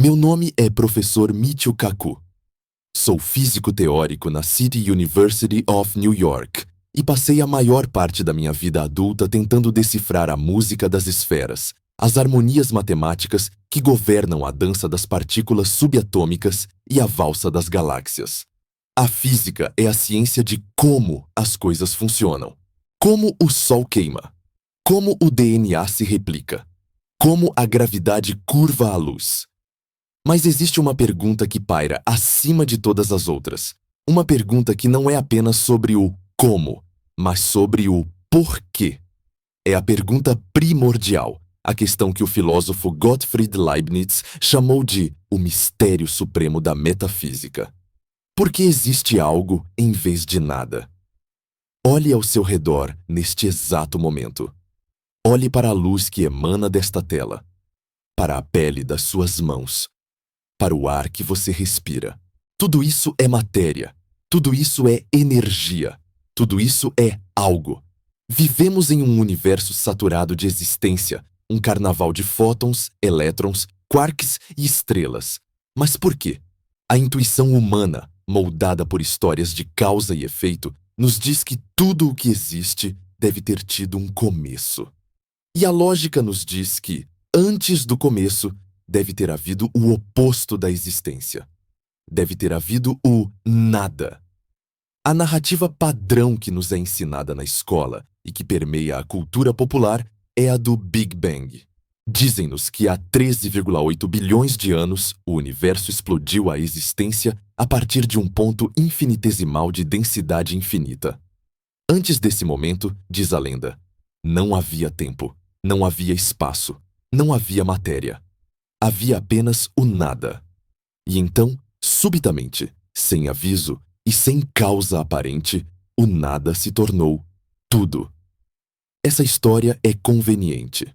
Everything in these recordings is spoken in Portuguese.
Meu nome é professor Michio Kaku. Sou físico teórico na City University of New York e passei a maior parte da minha vida adulta tentando decifrar a música das esferas, as harmonias matemáticas que governam a dança das partículas subatômicas e a valsa das galáxias. A física é a ciência de como as coisas funcionam. Como o Sol queima. Como o DNA se replica. Como a gravidade curva a luz. Mas existe uma pergunta que paira acima de todas as outras. Uma pergunta que não é apenas sobre o como, mas sobre o porquê. É a pergunta primordial, a questão que o filósofo Gottfried Leibniz chamou de o mistério supremo da metafísica. Por que existe algo em vez de nada? Olhe ao seu redor neste exato momento. Olhe para a luz que emana desta tela, para a pele das suas mãos, para o ar que você respira. Tudo isso é matéria. Tudo isso é energia. Tudo isso é algo. Vivemos em um universo saturado de existência, um carnaval de fótons, elétrons, quarks e estrelas. Mas por quê? A intuição humana, moldada por histórias de causa e efeito, nos diz que tudo o que existe deve ter tido um começo. E a lógica nos diz que, antes do começo, deve ter havido o oposto da existência. Deve ter havido o nada. A narrativa padrão que nos é ensinada na escola e que permeia a cultura popular é a do Big Bang. Dizem-nos que há 13,8 bilhões de anos o universo explodiu à existência a partir de um ponto infinitesimal de densidade infinita. Antes desse momento, diz a lenda, não havia tempo, não havia espaço, não havia matéria. Havia apenas o nada. E então, subitamente, sem aviso e sem causa aparente, o nada se tornou tudo. Essa história é conveniente.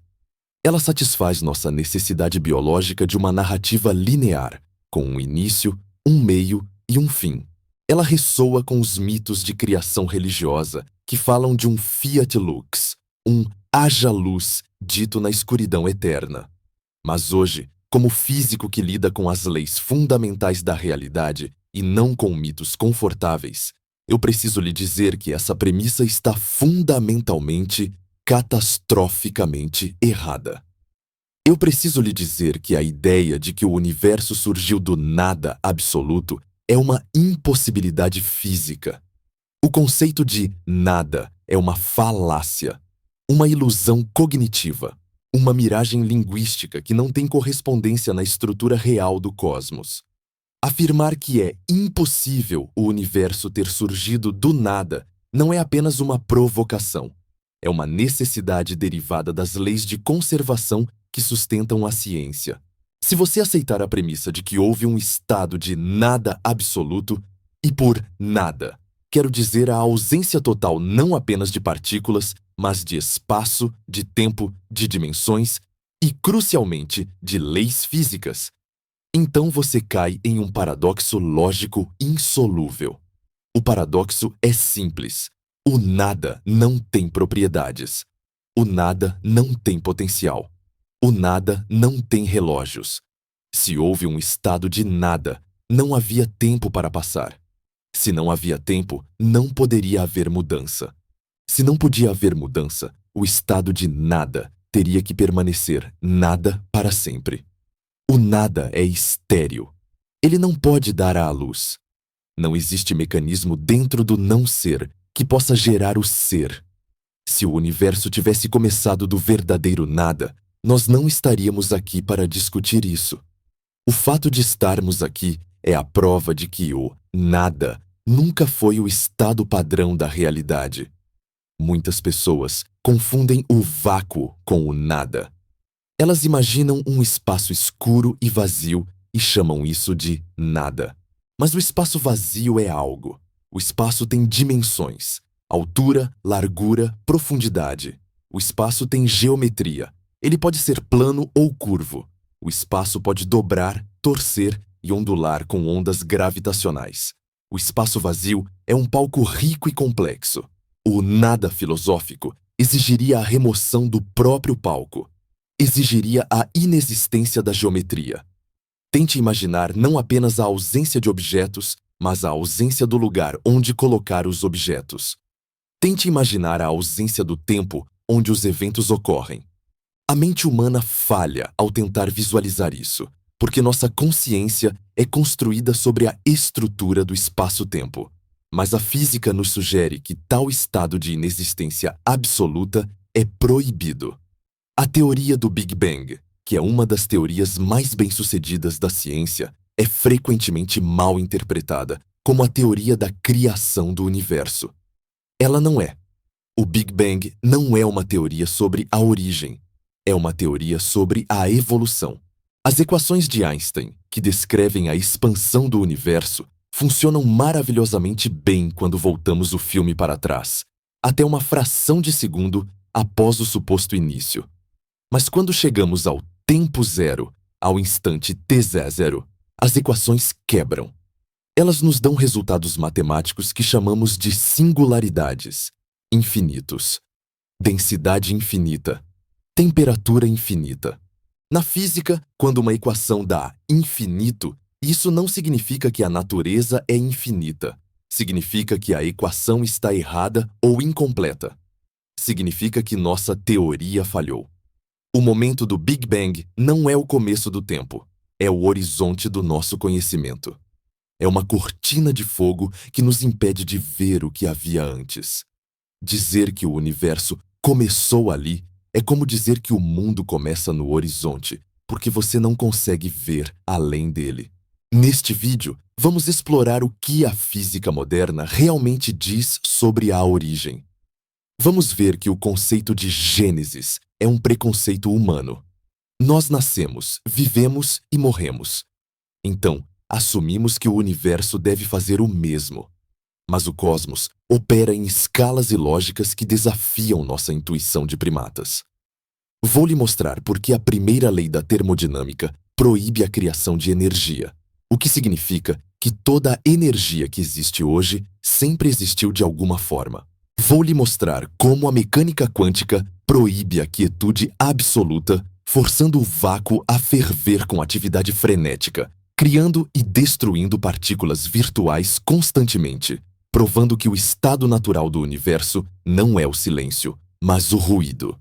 Ela satisfaz nossa necessidade biológica de uma narrativa linear, com um início, um meio e um fim. Ela ressoa com os mitos de criação religiosa que falam de um fiat lux, um haja luz dito na escuridão eterna. Mas hoje, como físico que lida com as leis fundamentais da realidade e não com mitos confortáveis, eu preciso lhe dizer que essa premissa está fundamentalmente, catastroficamente errada. Eu preciso lhe dizer que a ideia de que o universo surgiu do nada absoluto é uma impossibilidade física. O conceito de nada é uma falácia, uma ilusão cognitiva. Uma miragem linguística que não tem correspondência na estrutura real do cosmos. Afirmar que é impossível o universo ter surgido do nada não é apenas uma provocação. É uma necessidade derivada das leis de conservação que sustentam a ciência. Se você aceitar a premissa de que houve um estado de nada absoluto, e por nada, quero dizer a ausência total não apenas de partículas, mas de espaço, de tempo, de dimensões e, crucialmente, de leis físicas, então você cai em um paradoxo lógico insolúvel. O paradoxo é simples. O nada não tem propriedades. O nada não tem potencial. O nada não tem relógios. Se houve um estado de nada, não havia tempo para passar. Se não havia tempo, não poderia haver mudança. Se não podia haver mudança, o estado de nada teria que permanecer nada para sempre. O nada é estéril. Ele não pode dar à luz. Não existe mecanismo dentro do não ser que possa gerar o ser. Se o universo tivesse começado do verdadeiro nada, nós não estaríamos aqui para discutir isso. O fato de estarmos aqui é a prova de que o nada nunca foi o estado padrão da realidade. Muitas pessoas confundem o vácuo com o nada. Elas imaginam um espaço escuro e vazio e chamam isso de nada. Mas o espaço vazio é algo. O espaço tem dimensões: altura, largura, profundidade. O espaço tem geometria. Ele pode ser plano ou curvo. O espaço pode dobrar, torcer e ondular com ondas gravitacionais. O espaço vazio é um palco rico e complexo. O nada filosófico exigiria a remoção do próprio palco. Exigiria a inexistência da geometria. Tente imaginar não apenas a ausência de objetos, mas a ausência do lugar onde colocar os objetos. Tente imaginar a ausência do tempo onde os eventos ocorrem. A mente humana falha ao tentar visualizar isso, porque nossa consciência é construída sobre a estrutura do espaço-tempo. Mas a física nos sugere que tal estado de inexistência absoluta é proibido. A teoria do Big Bang, que é uma das teorias mais bem-sucedidas da ciência, é frequentemente mal interpretada como a teoria da criação do universo. Ela não é. O Big Bang não é uma teoria sobre a origem. É uma teoria sobre a evolução. As equações de Einstein, que descrevem a expansão do universo, funcionam maravilhosamente bem quando voltamos o filme para trás, até uma fração de segundo após o suposto início. Mas quando chegamos ao tempo zero, ao instante t0, as equações quebram. Elas nos dão resultados matemáticos que chamamos de singularidades, infinitos, densidade infinita, temperatura infinita. Na física, quando uma equação dá infinito, isso não significa que a natureza é infinita. Significa que a equação está errada ou incompleta. Significa que nossa teoria falhou. O momento do Big Bang não é o começo do tempo, é o horizonte do nosso conhecimento. É uma cortina de fogo que nos impede de ver o que havia antes. Dizer que o universo começou ali é como dizer que o mundo começa no horizonte, porque você não consegue ver além dele. Neste vídeo, vamos explorar o que a física moderna realmente diz sobre a origem. Vamos ver que o conceito de Gênesis é um preconceito humano. Nós nascemos, vivemos e morremos. Então, assumimos que o universo deve fazer o mesmo. Mas o cosmos opera em escalas e lógicas que desafiam nossa intuição de primatas. Vou lhe mostrar por que a primeira lei da termodinâmica proíbe a criação de energia, o que significa que toda a energia que existe hoje sempre existiu de alguma forma. Vou lhe mostrar como a mecânica quântica proíbe a quietude absoluta, forçando o vácuo a ferver com atividade frenética, criando e destruindo partículas virtuais constantemente, provando que o estado natural do universo não é o silêncio, mas o ruído.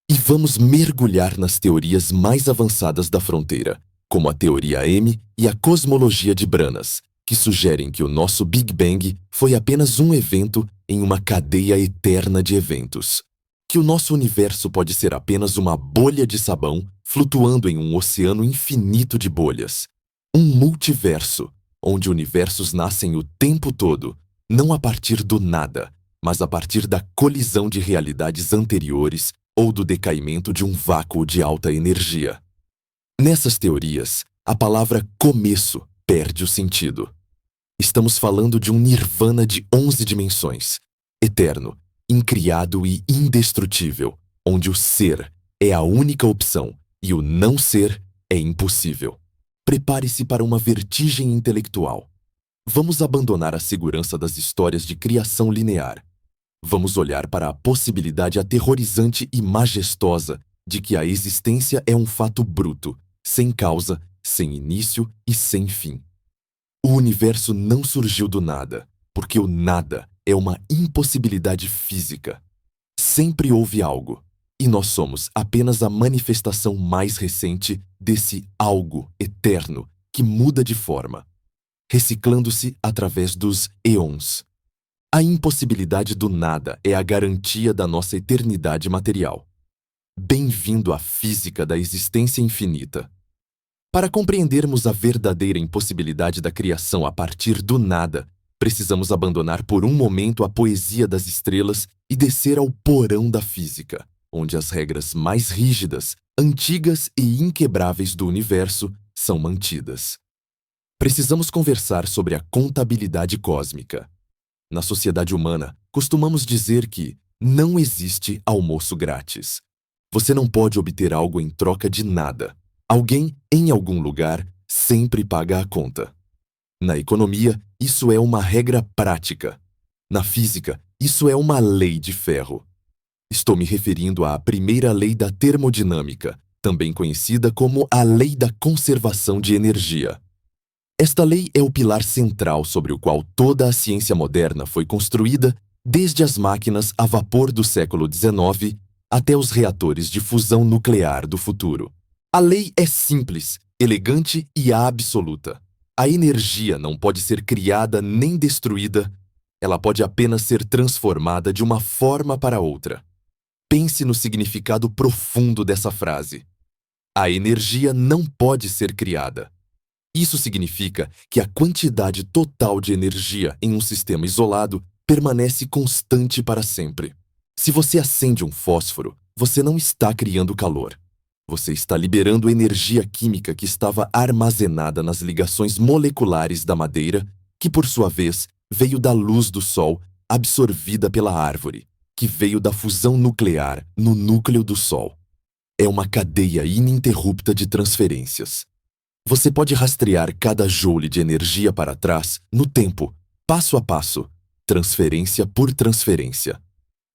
E vamos mergulhar nas teorias mais avançadas da fronteira, como a teoria M e a cosmologia de Branas, que sugerem que o nosso Big Bang foi apenas um evento em uma cadeia eterna de eventos. Que o nosso universo pode ser apenas uma bolha de sabão flutuando em um oceano infinito de bolhas. Um multiverso, onde universos nascem o tempo todo, não a partir do nada, mas a partir da colisão de realidades anteriores ou do decaimento de um vácuo de alta energia. Nessas teorias, a palavra começo perde o sentido. Estamos falando de um nirvana de 11 dimensões, eterno, incriado e indestrutível, onde o ser é a única opção e o não ser é impossível. Prepare-se para uma vertigem intelectual. Vamos abandonar a segurança das histórias de criação linear. Vamos olhar para a possibilidade aterrorizante e majestosa de que a existência é um fato bruto, sem causa, sem início e sem fim. O universo não surgiu do nada, porque o nada é uma impossibilidade física. Sempre houve algo, e nós somos apenas a manifestação mais recente desse algo eterno que muda de forma, reciclando-se através dos eons. A impossibilidade do nada é a garantia da nossa eternidade material. Bem-vindo à física da existência infinita. Para compreendermos a verdadeira impossibilidade da criação a partir do nada, precisamos abandonar por um momento a poesia das estrelas e descer ao porão da física, onde as regras mais rígidas, antigas e inquebráveis do universo são mantidas. Precisamos conversar sobre a contabilidade cósmica. Na sociedade humana, costumamos dizer que não existe almoço grátis. Você não pode obter algo em troca de nada. Alguém, em algum lugar, sempre paga a conta. Na economia, isso é uma regra prática. Na física, isso é uma lei de ferro. Estou me referindo à primeira lei da termodinâmica, também conhecida como a Lei da Conservação de Energia. Esta lei é o pilar central sobre o qual toda a ciência moderna foi construída, desde as máquinas a vapor do século XIX até os reatores de fusão nuclear do futuro. A lei é simples, elegante e absoluta. A energia não pode ser criada nem destruída, ela pode apenas ser transformada de uma forma para outra. Pense no significado profundo dessa frase. A energia não pode ser criada. Isso significa que a quantidade total de energia em um sistema isolado permanece constante para sempre. Se você acende um fósforo, você não está criando calor. Você está liberando energia química que estava armazenada nas ligações moleculares da madeira, que por sua vez veio da luz do Sol absorvida pela árvore, que veio da fusão nuclear no núcleo do Sol. É uma cadeia ininterrupta de transferências. Você pode rastrear cada joule de energia para trás, no tempo, passo a passo, transferência por transferência.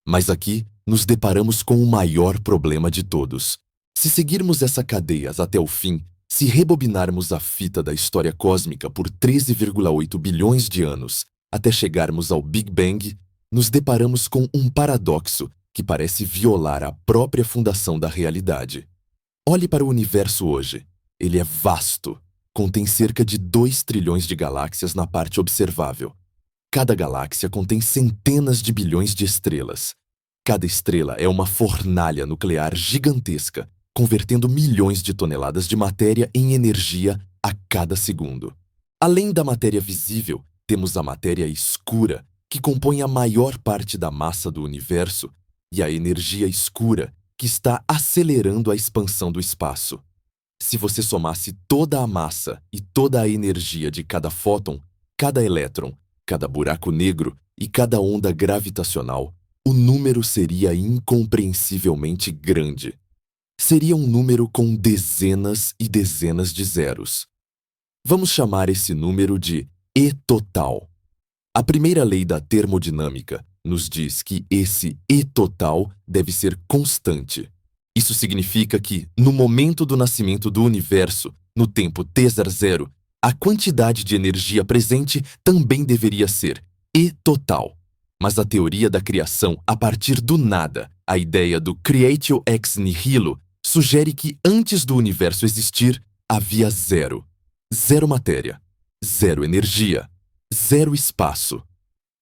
Mas aqui, nos deparamos com o maior problema de todos. Se seguirmos essa cadeia até o fim, se rebobinarmos a fita da história cósmica por 13,8 bilhões de anos, até chegarmos ao Big Bang, nos deparamos com um paradoxo que parece violar a própria fundação da realidade. Olhe para o universo hoje. Ele é vasto, contém cerca de 2 trilhões de galáxias na parte observável. Cada galáxia contém centenas de bilhões de estrelas. Cada estrela é uma fornalha nuclear gigantesca, convertendo milhões de toneladas de matéria em energia a cada segundo. Além da matéria visível, temos a matéria escura, que compõe a maior parte da massa do universo, e a energia escura, que está acelerando a expansão do espaço. Se você somasse toda a massa e toda a energia de cada fóton, cada elétron, cada buraco negro e cada onda gravitacional, o número seria incompreensivelmente grande. Seria um número com dezenas e dezenas de zeros. Vamos chamar esse número de E total. A primeira lei da termodinâmica nos diz que esse E total deve ser constante. Isso significa que, no momento do nascimento do universo, no tempo t00, a quantidade de energia presente também deveria ser E total. Mas a teoria da criação a partir do nada, a ideia do creatio ex nihilo, sugere que antes do universo existir, havia zero. Zero matéria, zero energia, zero espaço.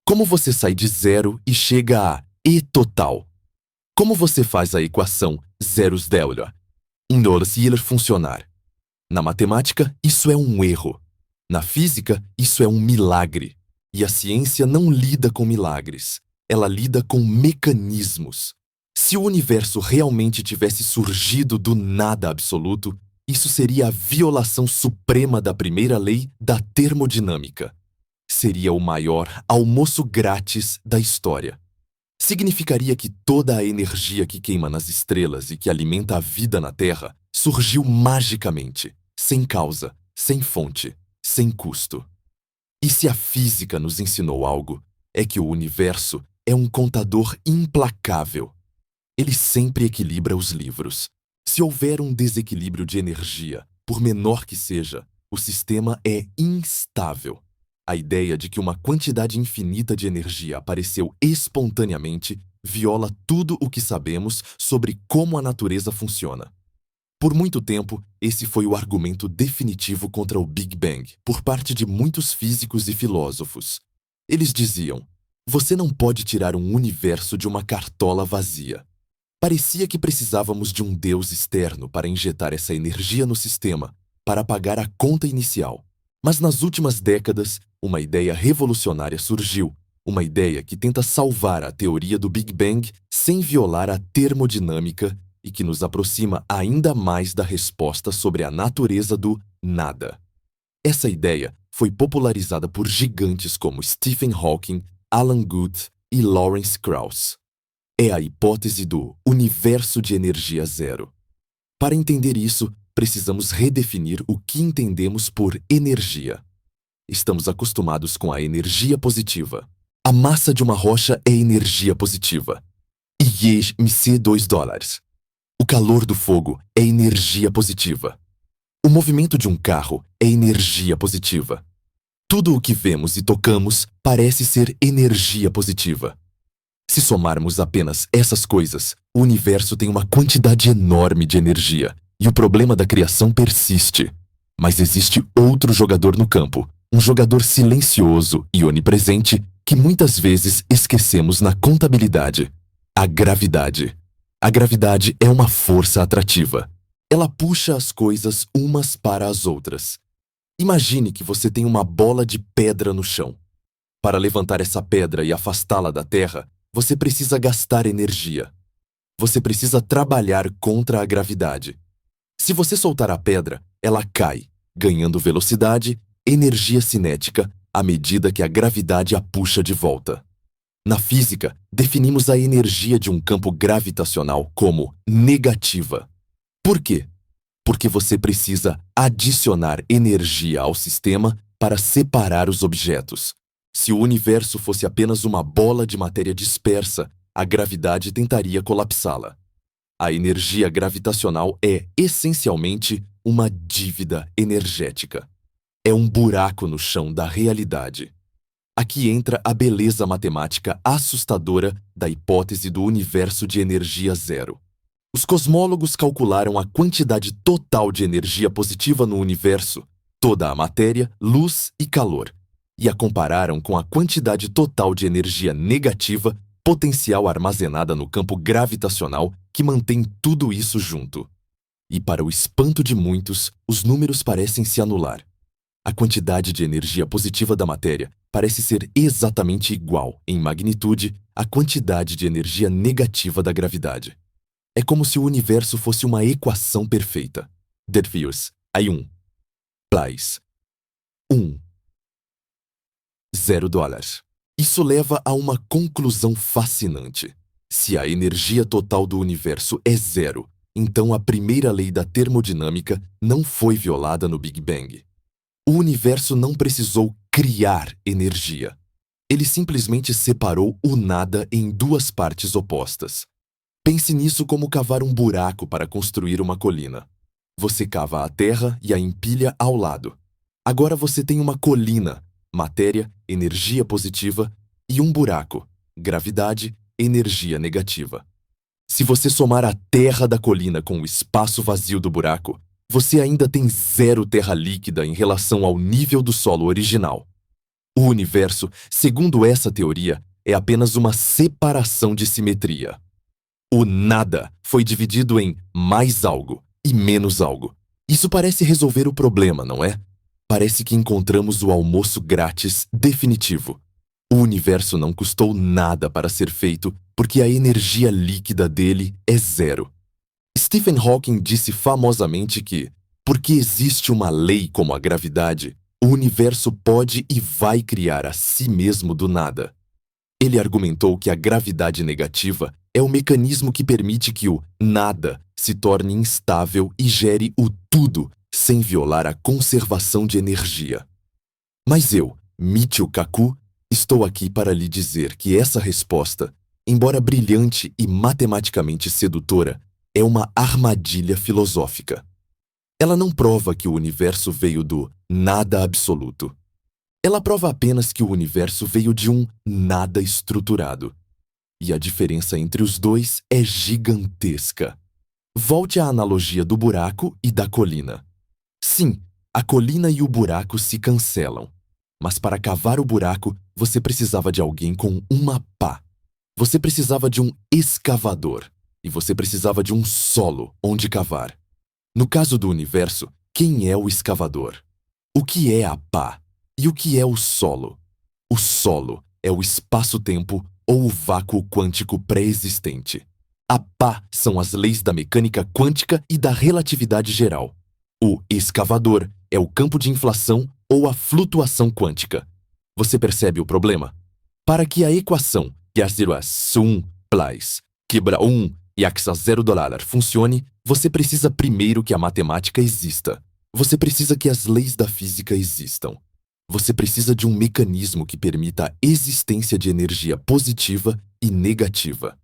Como você sai de zero e chega a E total? Como você faz a equação zeros delta, funcionar? Na matemática, isso é um erro. Na física, isso é um milagre. E a ciência não lida com milagres. Ela lida com mecanismos. Se o universo realmente tivesse surgido do nada absoluto, isso seria a violação suprema da primeira lei da termodinâmica. Seria o maior almoço grátis da história. Significaria que toda a energia que queima nas estrelas e que alimenta a vida na Terra surgiu magicamente, sem causa, sem fonte, sem custo. E se a física nos ensinou algo, é que o universo é um contador implacável. Ele sempre equilibra os livros. Se houver um desequilíbrio de energia, por menor que seja, o sistema é instável. A ideia de que uma quantidade infinita de energia apareceu espontaneamente viola tudo o que sabemos sobre como a natureza funciona. Por muito tempo, esse foi o argumento definitivo contra o Big Bang, por parte de muitos físicos e filósofos. Eles diziam: você não pode tirar um universo de uma cartola vazia. Parecia que precisávamos de um Deus externo para injetar essa energia no sistema, para pagar a conta inicial. Mas nas últimas décadas, uma ideia revolucionária surgiu, uma ideia que tenta salvar a teoria do Big Bang sem violar a termodinâmica e que nos aproxima ainda mais da resposta sobre a natureza do nada. Essa ideia foi popularizada por gigantes como Stephen Hawking, Alan Guth e Lawrence Krauss. É a hipótese do universo de energia zero. Para entender isso, precisamos redefinir o que entendemos por energia. Estamos acostumados com a energia positiva. A massa de uma rocha é energia positiva. E me 2 dólares. O calor do fogo é energia positiva. O movimento de um carro é energia positiva. Tudo o que vemos e tocamos parece ser energia positiva. Se somarmos apenas essas coisas, o universo tem uma quantidade enorme de energia e o problema da criação persiste. Mas existe outro jogador no campo, um jogador silencioso e onipresente que muitas vezes esquecemos na contabilidade: a gravidade. A gravidade é uma força atrativa. Ela puxa as coisas umas para as outras. Imagine que você tem uma bola de pedra no chão. Para levantar essa pedra e afastá-la da terra, você precisa gastar energia. Você precisa trabalhar contra a gravidade. Se você soltar a pedra, ela cai, ganhando velocidade, energia cinética, à medida que a gravidade a puxa de volta. Na física, definimos a energia de um campo gravitacional como negativa. Por quê? Porque você precisa adicionar energia ao sistema para separar os objetos. Se o universo fosse apenas uma bola de matéria dispersa, a gravidade tentaria colapsá-la. A energia gravitacional é, essencialmente, uma dívida energética. É um buraco no chão da realidade. Aqui entra a beleza matemática assustadora da hipótese do universo de energia zero. Os cosmólogos calcularam a quantidade total de energia positiva no universo, toda a matéria, luz e calor, e a compararam com a quantidade total de energia negativa potencial armazenada no campo gravitacional que mantém tudo isso junto. E para o espanto de muitos, os números parecem se anular. A quantidade de energia positiva da matéria parece ser exatamente igual, em magnitude, à quantidade de energia negativa da gravidade. É como se o universo fosse uma equação perfeita. Delphius, aí Place. 0 dólares. Isso leva a uma conclusão fascinante. Se a energia total do universo é zero, então a primeira lei da termodinâmica não foi violada no Big Bang. O universo não precisou criar energia. Ele simplesmente separou o nada em duas partes opostas. Pense nisso como cavar um buraco para construir uma colina. Você cava a terra e a empilha ao lado. Agora você tem uma colina, matéria, energia positiva, e um buraco, gravidade, energia negativa. Se você somar a terra da colina com o espaço vazio do buraco, você ainda tem zero terra líquida em relação ao nível do solo original. O universo, segundo essa teoria, é apenas uma separação de simetria. O nada foi dividido em mais algo e menos algo. Isso parece resolver o problema, não é? Parece que encontramos o almoço grátis definitivo. O universo não custou nada para ser feito porque a energia líquida dele é zero. Stephen Hawking disse famosamente que, porque existe uma lei como a gravidade, o universo pode e vai criar a si mesmo do nada. Ele argumentou que a gravidade negativa é o mecanismo que permite que o nada se torne instável e gere o tudo sem violar a conservação de energia. Mas eu, Michio Kaku, estou aqui para lhe dizer que essa resposta, embora brilhante e matematicamente sedutora, é uma armadilha filosófica. Ela não prova que o universo veio do nada absoluto. Ela prova apenas que o universo veio de um nada estruturado. E a diferença entre os dois é gigantesca. Volte à analogia do buraco e da colina. Sim, a colina e o buraco se cancelam. Mas para cavar o buraco, você precisava de alguém com uma pá. Você precisava de um escavador. E você precisava de um solo onde cavar. No caso do universo, quem é o escavador? O que é a pá? E o que é o solo? O solo é o espaço-tempo ou o vácuo quântico pré-existente. A pá são as leis da mecânica quântica e da relatividade geral. O escavador é o campo de inflação ou a flutuação quântica. Você percebe o problema? Para que a equação que a 0 place quebra e axa 0 dólar funcione, você precisa primeiro que a matemática exista. Você precisa que as leis da física existam. Você precisa de um mecanismo que permita a existência de energia positiva e negativa.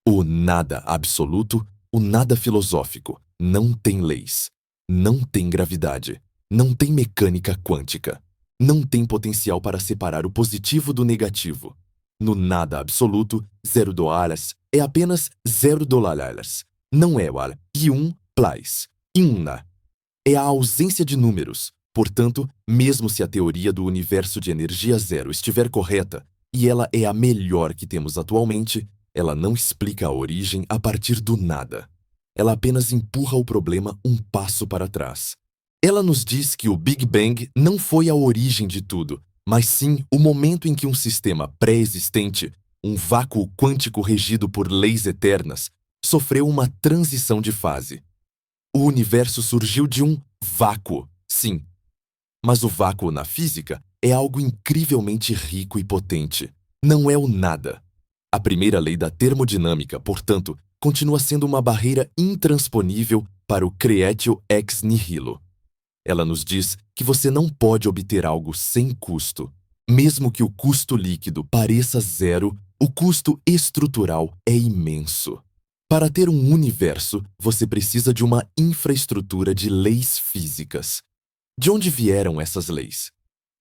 O nada absoluto O nada filosófico não tem leis, não tem gravidade, não tem mecânica quântica, não tem potencial para separar o positivo do negativo. No nada absoluto, $0 é apenas $0. Não é o plus, inna. É a ausência de números. Portanto, mesmo se a teoria do universo de energia zero estiver correta, e ela é a melhor que temos atualmente, ela não explica a origem a partir do nada. Ela apenas empurra o problema um passo para trás. Ela nos diz que o Big Bang não foi a origem de tudo, mas sim o momento em que um sistema pré-existente, um vácuo quântico regido por leis eternas, sofreu uma transição de fase. O universo surgiu de um vácuo, sim. Mas o vácuo na física é algo incrivelmente rico e potente. Não é o nada. A primeira lei da termodinâmica, portanto, continua sendo uma barreira intransponível para o creatio ex nihilo. Ela nos diz que você não pode obter algo sem custo. Mesmo que o custo líquido pareça zero, o custo estrutural é imenso. Para ter um universo, você precisa de uma infraestrutura de leis físicas. De onde vieram essas leis?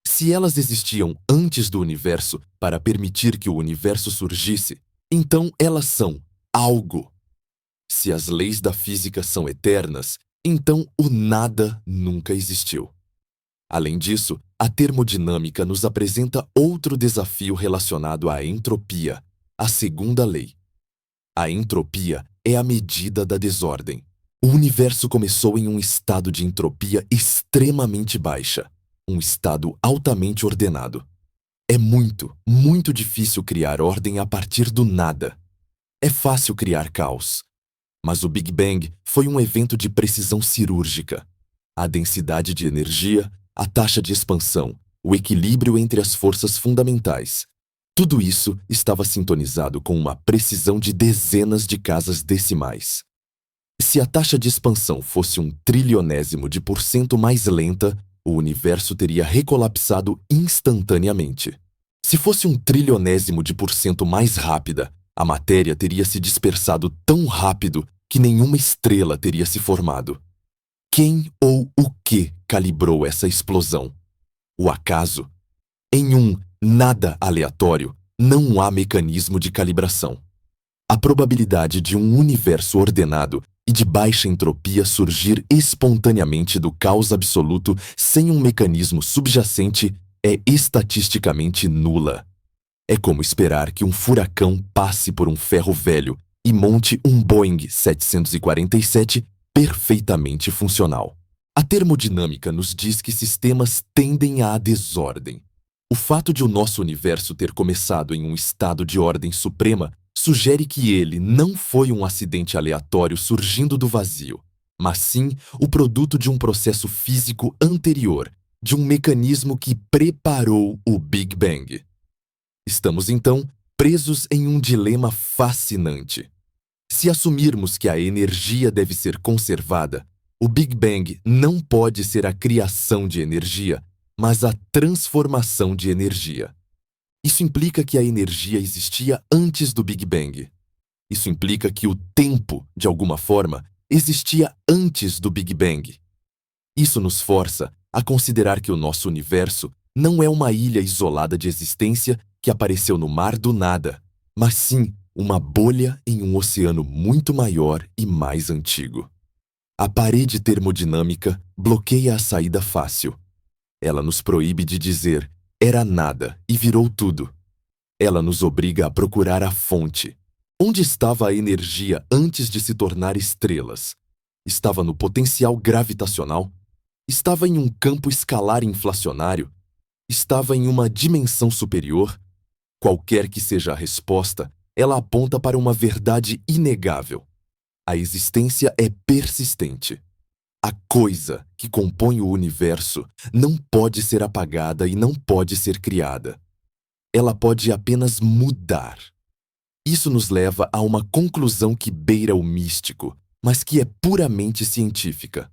Se elas existiam antes do universo para permitir que o universo surgisse, então elas são algo. Se as leis da física são eternas, então o nada nunca existiu. Além disso, a termodinâmica nos apresenta outro desafio relacionado à entropia, a segunda lei. A entropia é a medida da desordem. O universo começou em um estado de entropia extremamente baixa, um estado altamente ordenado. É muito, muito difícil criar ordem a partir do nada. É fácil criar caos. Mas o Big Bang foi um evento de precisão cirúrgica. A densidade de energia, a taxa de expansão, o equilíbrio entre as forças fundamentais. Tudo isso estava sintonizado com uma precisão de dezenas de casas decimais. Se a taxa de expansão fosse 1/1000% mais lenta, o universo teria recolapsado instantaneamente. Se fosse 1/1000% mais rápida, a matéria teria se dispersado tão rápido que nenhuma estrela teria se formado. Quem ou o que calibrou essa explosão? O acaso? Em um nada aleatório, não há mecanismo de calibração. A probabilidade de um universo ordenado e de baixa entropia surgir espontaneamente do caos absoluto sem um mecanismo subjacente é estatisticamente nula. É como esperar que um furacão passe por um ferro velho e monte um Boeing 747 perfeitamente funcional. A termodinâmica nos diz que sistemas tendem à desordem. O fato de o nosso universo ter começado em um estado de ordem suprema sugere que ele não foi um acidente aleatório surgindo do vazio, mas sim o produto de um processo físico anterior, de um mecanismo que preparou o Big Bang. Estamos, então, presos em um dilema fascinante. Se assumirmos que a energia deve ser conservada, o Big Bang não pode ser a criação de energia, mas a transformação de energia. Isso implica que a energia existia antes do Big Bang. Isso implica que o tempo, de alguma forma, existia antes do Big Bang. Isso nos força a considerar que o nosso universo não é uma ilha isolada de existência que apareceu no mar do nada, mas sim uma bolha em um oceano muito maior e mais antigo. A parede termodinâmica bloqueia a saída fácil. Ela nos proíbe de dizer era nada e virou tudo. Ela nos obriga a procurar a fonte. Onde estava a energia antes de se tornar estrelas? Estava no potencial gravitacional? Estava em um campo escalar inflacionário? Estava em uma dimensão superior? Qualquer que seja a resposta, ela aponta para uma verdade inegável. A existência é persistente. A coisa que compõe o universo não pode ser apagada e não pode ser criada. Ela pode apenas mudar. Isso nos leva a uma conclusão que beira o místico, mas que é puramente científica.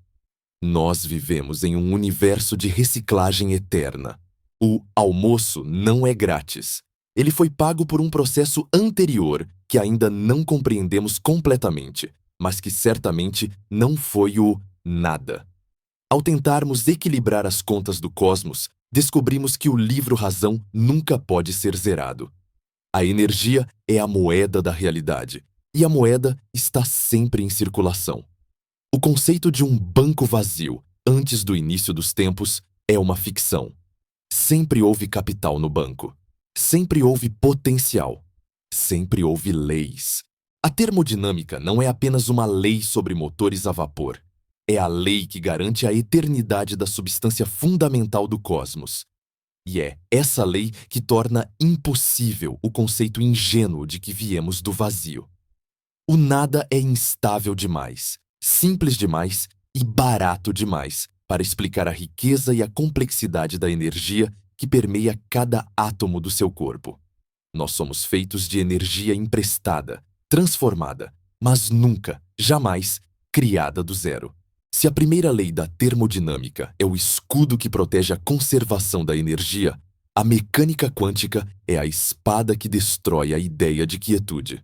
Nós vivemos em um universo de reciclagem eterna. O almoço não é grátis. Ele foi pago por um processo anterior que ainda não compreendemos completamente, mas que certamente não foi o nada. Ao tentarmos equilibrar as contas do cosmos, descobrimos que o livro razão nunca pode ser zerado. A energia é a moeda da realidade, e a moeda está sempre em circulação. O conceito de um banco vazio, antes do início dos tempos, é uma ficção. Sempre houve capital no banco. Sempre houve potencial. Sempre houve leis. A termodinâmica não é apenas uma lei sobre motores a vapor. É a lei que garante a eternidade da substância fundamental do cosmos. E é essa lei que torna impossível o conceito ingênuo de que viemos do vazio. O nada é instável demais, simples demais e barato demais para explicar a riqueza e a complexidade da energia que permeia cada átomo do seu corpo. Nós somos feitos de energia emprestada, transformada, mas nunca, jamais, criada do zero. Se a primeira lei da termodinâmica é o escudo que protege a conservação da energia, a mecânica quântica é a espada que destrói a ideia de quietude.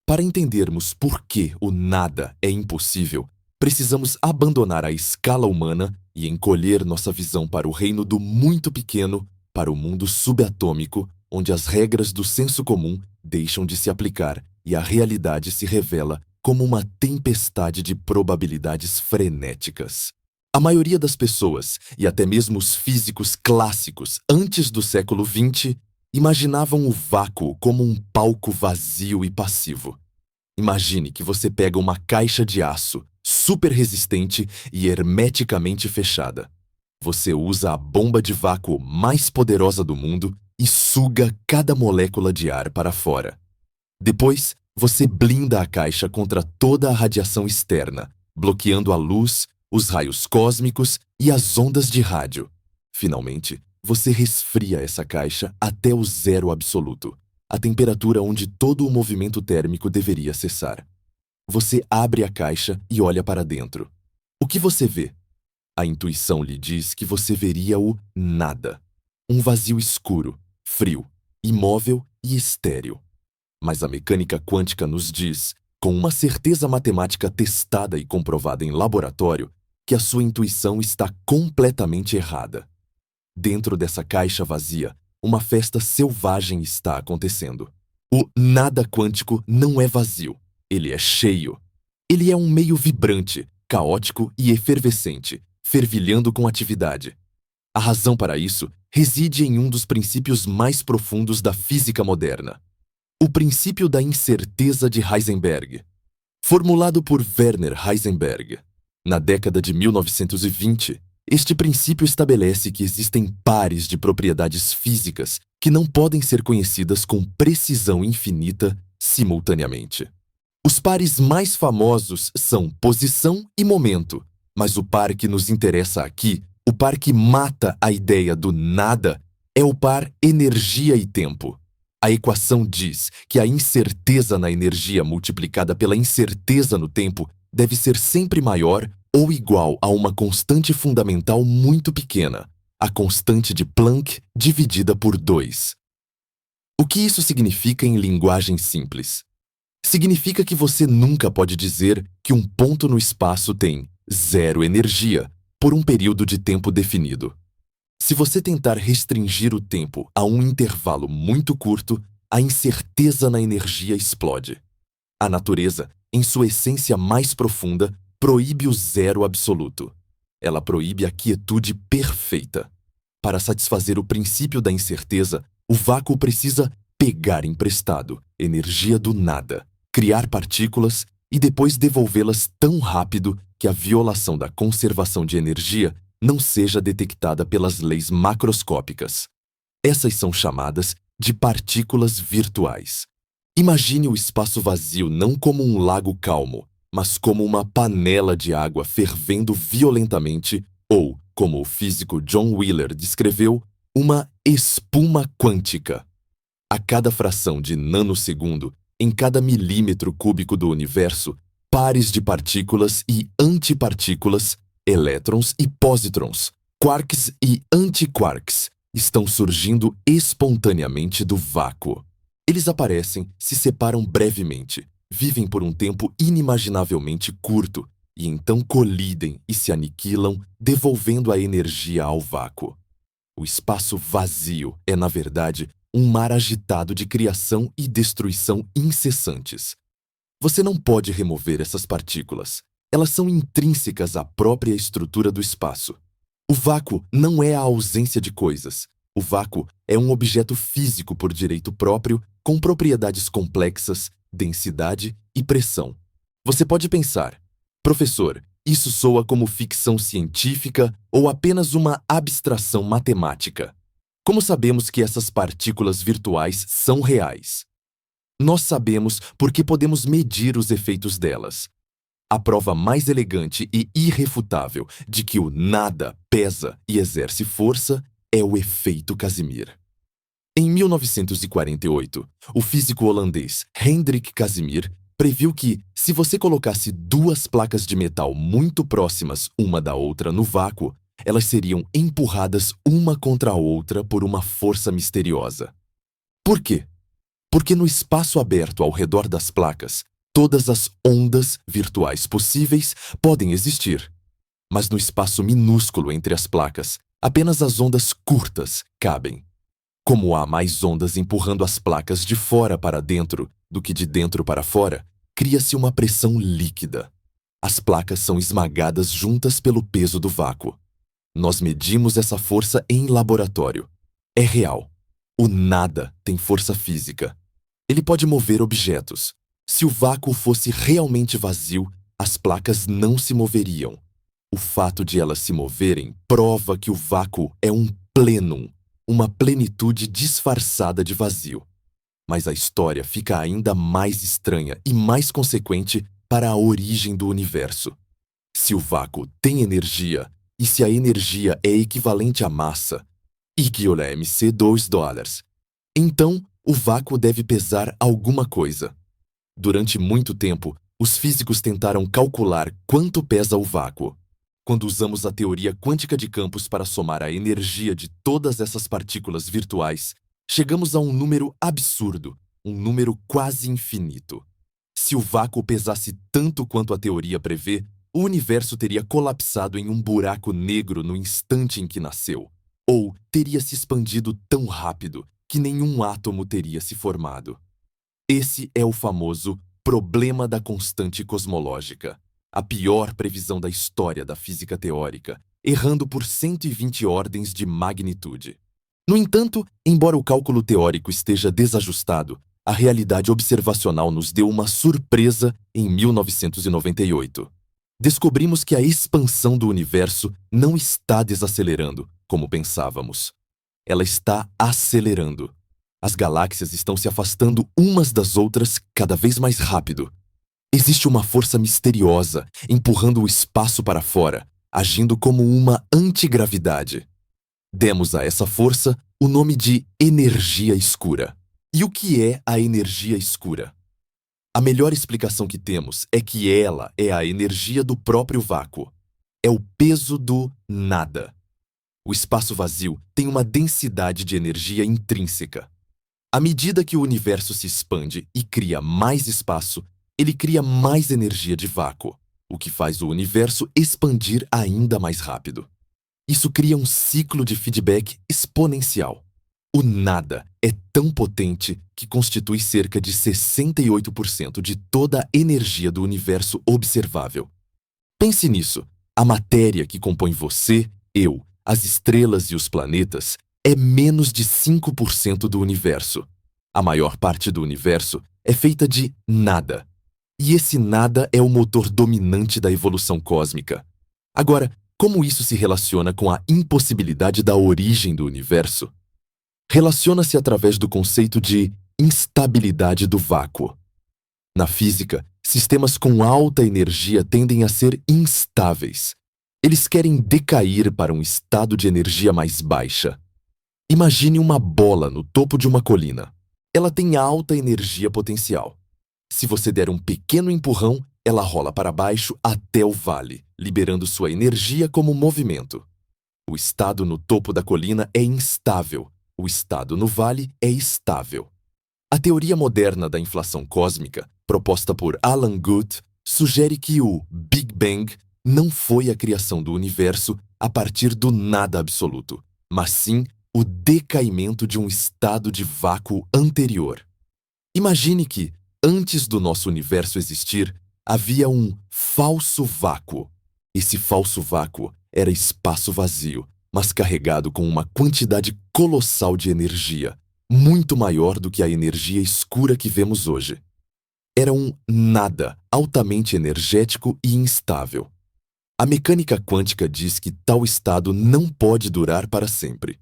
Para entendermos por que o nada é impossível, precisamos abandonar a escala humana e encolher nossa visão para o reino do muito pequeno, para o mundo subatômico, onde as regras do senso comum deixam de se aplicar e a realidade se revela como uma tempestade de probabilidades frenéticas. A maioria das pessoas, e até mesmo os físicos clássicos antes do século XX, imaginavam o vácuo como um palco vazio e passivo. Imagine que você pega uma caixa de aço, super resistente e hermeticamente fechada. Você usa a bomba de vácuo mais poderosa do mundo e suga cada molécula de ar para fora. Depois, você blinda a caixa contra toda a radiação externa, bloqueando a luz, os raios cósmicos e as ondas de rádio. Finalmente, você resfria essa caixa até o zero absoluto, a temperatura onde todo o movimento térmico deveria cessar. Você abre a caixa e olha para dentro. O que você vê? A intuição lhe diz que você veria o nada. Um vazio escuro, frio, imóvel e estéril. Mas a mecânica quântica nos diz, com uma certeza matemática testada e comprovada em laboratório, que a sua intuição está completamente errada. Dentro dessa caixa vazia, uma festa selvagem está acontecendo. O nada quântico não é vazio, ele é cheio. Ele é um meio vibrante, caótico e efervescente, fervilhando com atividade. A razão para isso reside em um dos princípios mais profundos da física moderna. O princípio da incerteza de Heisenberg. Formulado por Werner Heisenberg, na década de 1920, este princípio estabelece que existem pares de propriedades físicas que não podem ser conhecidas com precisão infinita simultaneamente. Os pares mais famosos são posição e momento, mas o par que nos interessa aqui, o par que mata a ideia do nada, é o par energia e tempo. A equação diz que a incerteza na energia multiplicada pela incerteza no tempo deve ser sempre maior ou igual a uma constante fundamental muito pequena, a constante de Planck dividida por 2. O que isso significa em linguagem simples? Significa que você nunca pode dizer que um ponto no espaço tem zero energia por um período de tempo definido. Se você tentar restringir o tempo a um intervalo muito curto, a incerteza na energia explode. A natureza, em sua essência mais profunda, proíbe o zero absoluto. Ela proíbe a quietude perfeita. Para satisfazer o princípio da incerteza, o vácuo precisa pegar emprestado energia do nada, criar partículas e depois devolvê-las tão rápido que a violação da conservação de energia não seja detectada pelas leis macroscópicas. Essas são chamadas de partículas virtuais. Imagine o espaço vazio não como um lago calmo, mas como uma panela de água fervendo violentamente ou, como o físico John Wheeler descreveu, uma espuma quântica. A cada fração de nanosegundo, em cada milímetro cúbico do universo, pares de partículas e antipartículas, elétrons e pósitrons, quarks e antiquarks, estão surgindo espontaneamente do vácuo. Eles aparecem, se separam brevemente, vivem por um tempo inimaginavelmente curto e então colidem e se aniquilam, devolvendo a energia ao vácuo. O espaço vazio é, na verdade, um mar agitado de criação e destruição incessantes. Você não pode remover essas partículas. Elas são intrínsecas à própria estrutura do espaço. O vácuo não é a ausência de coisas. O vácuo é um objeto físico por direito próprio, com propriedades complexas, densidade e pressão. Você pode pensar, professor, isso soa como ficção científica ou apenas uma abstração matemática. Como sabemos que essas partículas virtuais são reais? Nós sabemos porque podemos medir os efeitos delas. A prova mais elegante e irrefutável de que o nada pesa e exerce força é o efeito Casimir. Em 1948, o físico holandês Hendrik Casimir previu que, se você colocasse duas placas de metal muito próximas uma da outra no vácuo, elas seriam empurradas uma contra a outra por uma força misteriosa. Por quê? Porque no espaço aberto ao redor das placas, todas as ondas virtuais possíveis podem existir. Mas no espaço minúsculo entre as placas, apenas as ondas curtas cabem. Como há mais ondas empurrando as placas de fora para dentro do que de dentro para fora, cria-se uma pressão líquida. As placas são esmagadas juntas pelo peso do vácuo. Nós medimos essa força em laboratório. É real. O nada tem força física. Ele pode mover objetos. Se o vácuo fosse realmente vazio, as placas não se moveriam. O fato de elas se moverem prova que o vácuo é um plenum, uma plenitude disfarçada de vazio. Mas a história fica ainda mais estranha e mais consequente para a origem do universo. Se o vácuo tem energia, e se a energia é equivalente à massa, =mc $2, então o vácuo deve pesar alguma coisa. Durante muito tempo, os físicos tentaram calcular quanto pesa o vácuo. Quando usamos a teoria quântica de campos para somar a energia de todas essas partículas virtuais, chegamos a um número absurdo, um número quase infinito. Se o vácuo pesasse tanto quanto a teoria prevê, o universo teria colapsado em um buraco negro no instante em que nasceu, ou teria se expandido tão rápido que nenhum átomo teria se formado. Esse é o famoso problema da constante cosmológica, a pior previsão da história da física teórica, errando por 120 ordens de magnitude. No entanto, embora o cálculo teórico esteja desajustado, a realidade observacional nos deu uma surpresa em 1998. Descobrimos que a expansão do universo não está desacelerando, como pensávamos. Ela está acelerando. As galáxias estão se afastando umas das outras cada vez mais rápido. Existe uma força misteriosa empurrando o espaço para fora, agindo como uma antigravidade. Demos a essa força o nome de energia escura. E o que é a energia escura? A melhor explicação que temos é que ela é a energia do próprio vácuo. É o peso do nada. O espaço vazio tem uma densidade de energia intrínseca. À medida que o universo se expande e cria mais espaço, ele cria mais energia de vácuo, o que faz o universo expandir ainda mais rápido. Isso cria um ciclo de feedback exponencial. O nada é tão potente que constitui cerca de 68% de toda a energia do universo observável. Pense nisso. A matéria que compõe você, eu, as estrelas e os planetas é menos de 5% do universo. A maior parte do universo é feita de nada. E esse nada é o motor dominante da evolução cósmica. Agora, como isso se relaciona com a impossibilidade da origem do universo? Relaciona-se através do conceito de instabilidade do vácuo. Na física, sistemas com alta energia tendem a ser instáveis. Eles querem decair para um estado de energia mais baixa. Imagine uma bola no topo de uma colina. Ela tem alta energia potencial. Se você der um pequeno empurrão, ela rola para baixo até o vale, liberando sua energia como movimento. O estado no topo da colina é instável. O estado no vale é estável. A teoria moderna da inflação cósmica proposta por Alan Guth, sugere que o Big Bang não foi a criação do universo a partir do nada absoluto, mas sim o decaimento de um estado de vácuo anterior. Imagine que, antes do nosso universo existir, havia um falso vácuo. Esse falso vácuo era espaço vazio, mas carregado com uma quantidade colossal de energia, muito maior do que a energia escura que vemos hoje. Era um nada altamente energético e instável. A mecânica quântica diz que tal estado não pode durar para sempre.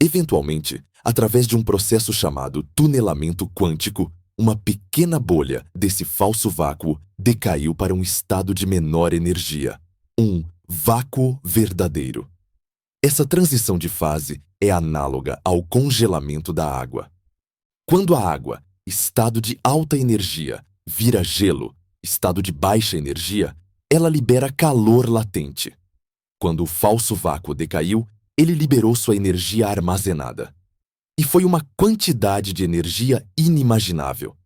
Eventualmente, através de um processo chamado tunelamento quântico, uma pequena bolha desse falso vácuo decaiu para um estado de menor energia, um vácuo verdadeiro. Essa transição de fase é análoga ao congelamento da água. Quando a água, estado de alta energia, vira gelo, estado de baixa energia, ela libera calor latente. Quando o falso vácuo decaiu, ele liberou sua energia armazenada. E foi uma quantidade de energia inimaginável.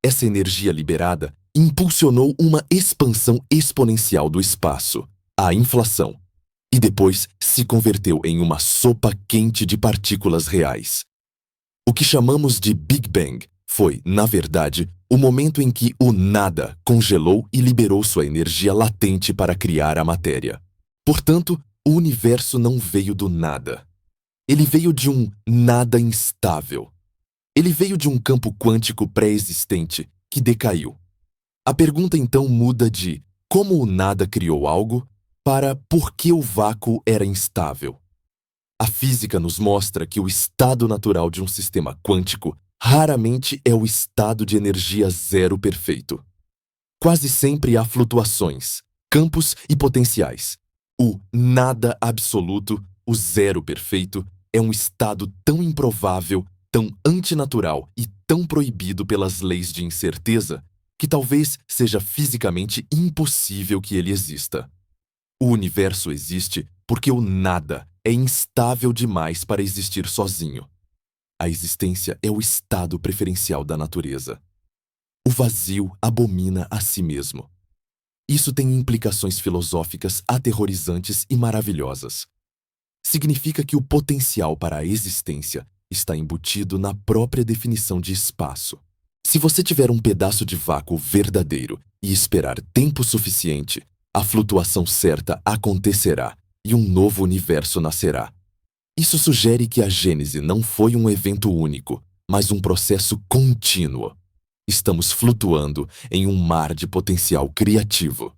Essa energia liberada impulsionou uma expansão exponencial do espaço, a inflação, e depois se converteu em uma sopa quente de partículas reais. O que chamamos de Big Bang foi, na verdade, o momento em que o nada congelou e liberou sua energia latente para criar a matéria. Portanto, o universo não veio do nada. Ele veio de um nada instável. Ele veio de um campo quântico pré-existente que decaiu. A pergunta então muda de como o nada criou algo para por que o vácuo era instável. A física nos mostra que o estado natural de um sistema quântico raramente é o estado de energia zero perfeito. Quase sempre há flutuações, campos e potenciais. O nada absoluto, o zero perfeito, é um estado tão improvável, tão antinatural e tão proibido pelas leis de incerteza que talvez seja fisicamente impossível que ele exista. O universo existe porque o nada é instável demais para existir sozinho. A existência é o estado preferencial da natureza. O vazio abomina a si mesmo. Isso tem implicações filosóficas aterrorizantes e maravilhosas. Significa que o potencial para a existência está embutido na própria definição de espaço. Se você tiver um pedaço de vácuo verdadeiro e esperar tempo suficiente, a flutuação certa acontecerá e um novo universo nascerá. Isso sugere que a Gênese não foi um evento único, mas um processo contínuo. Estamos flutuando em um mar de potencial criativo.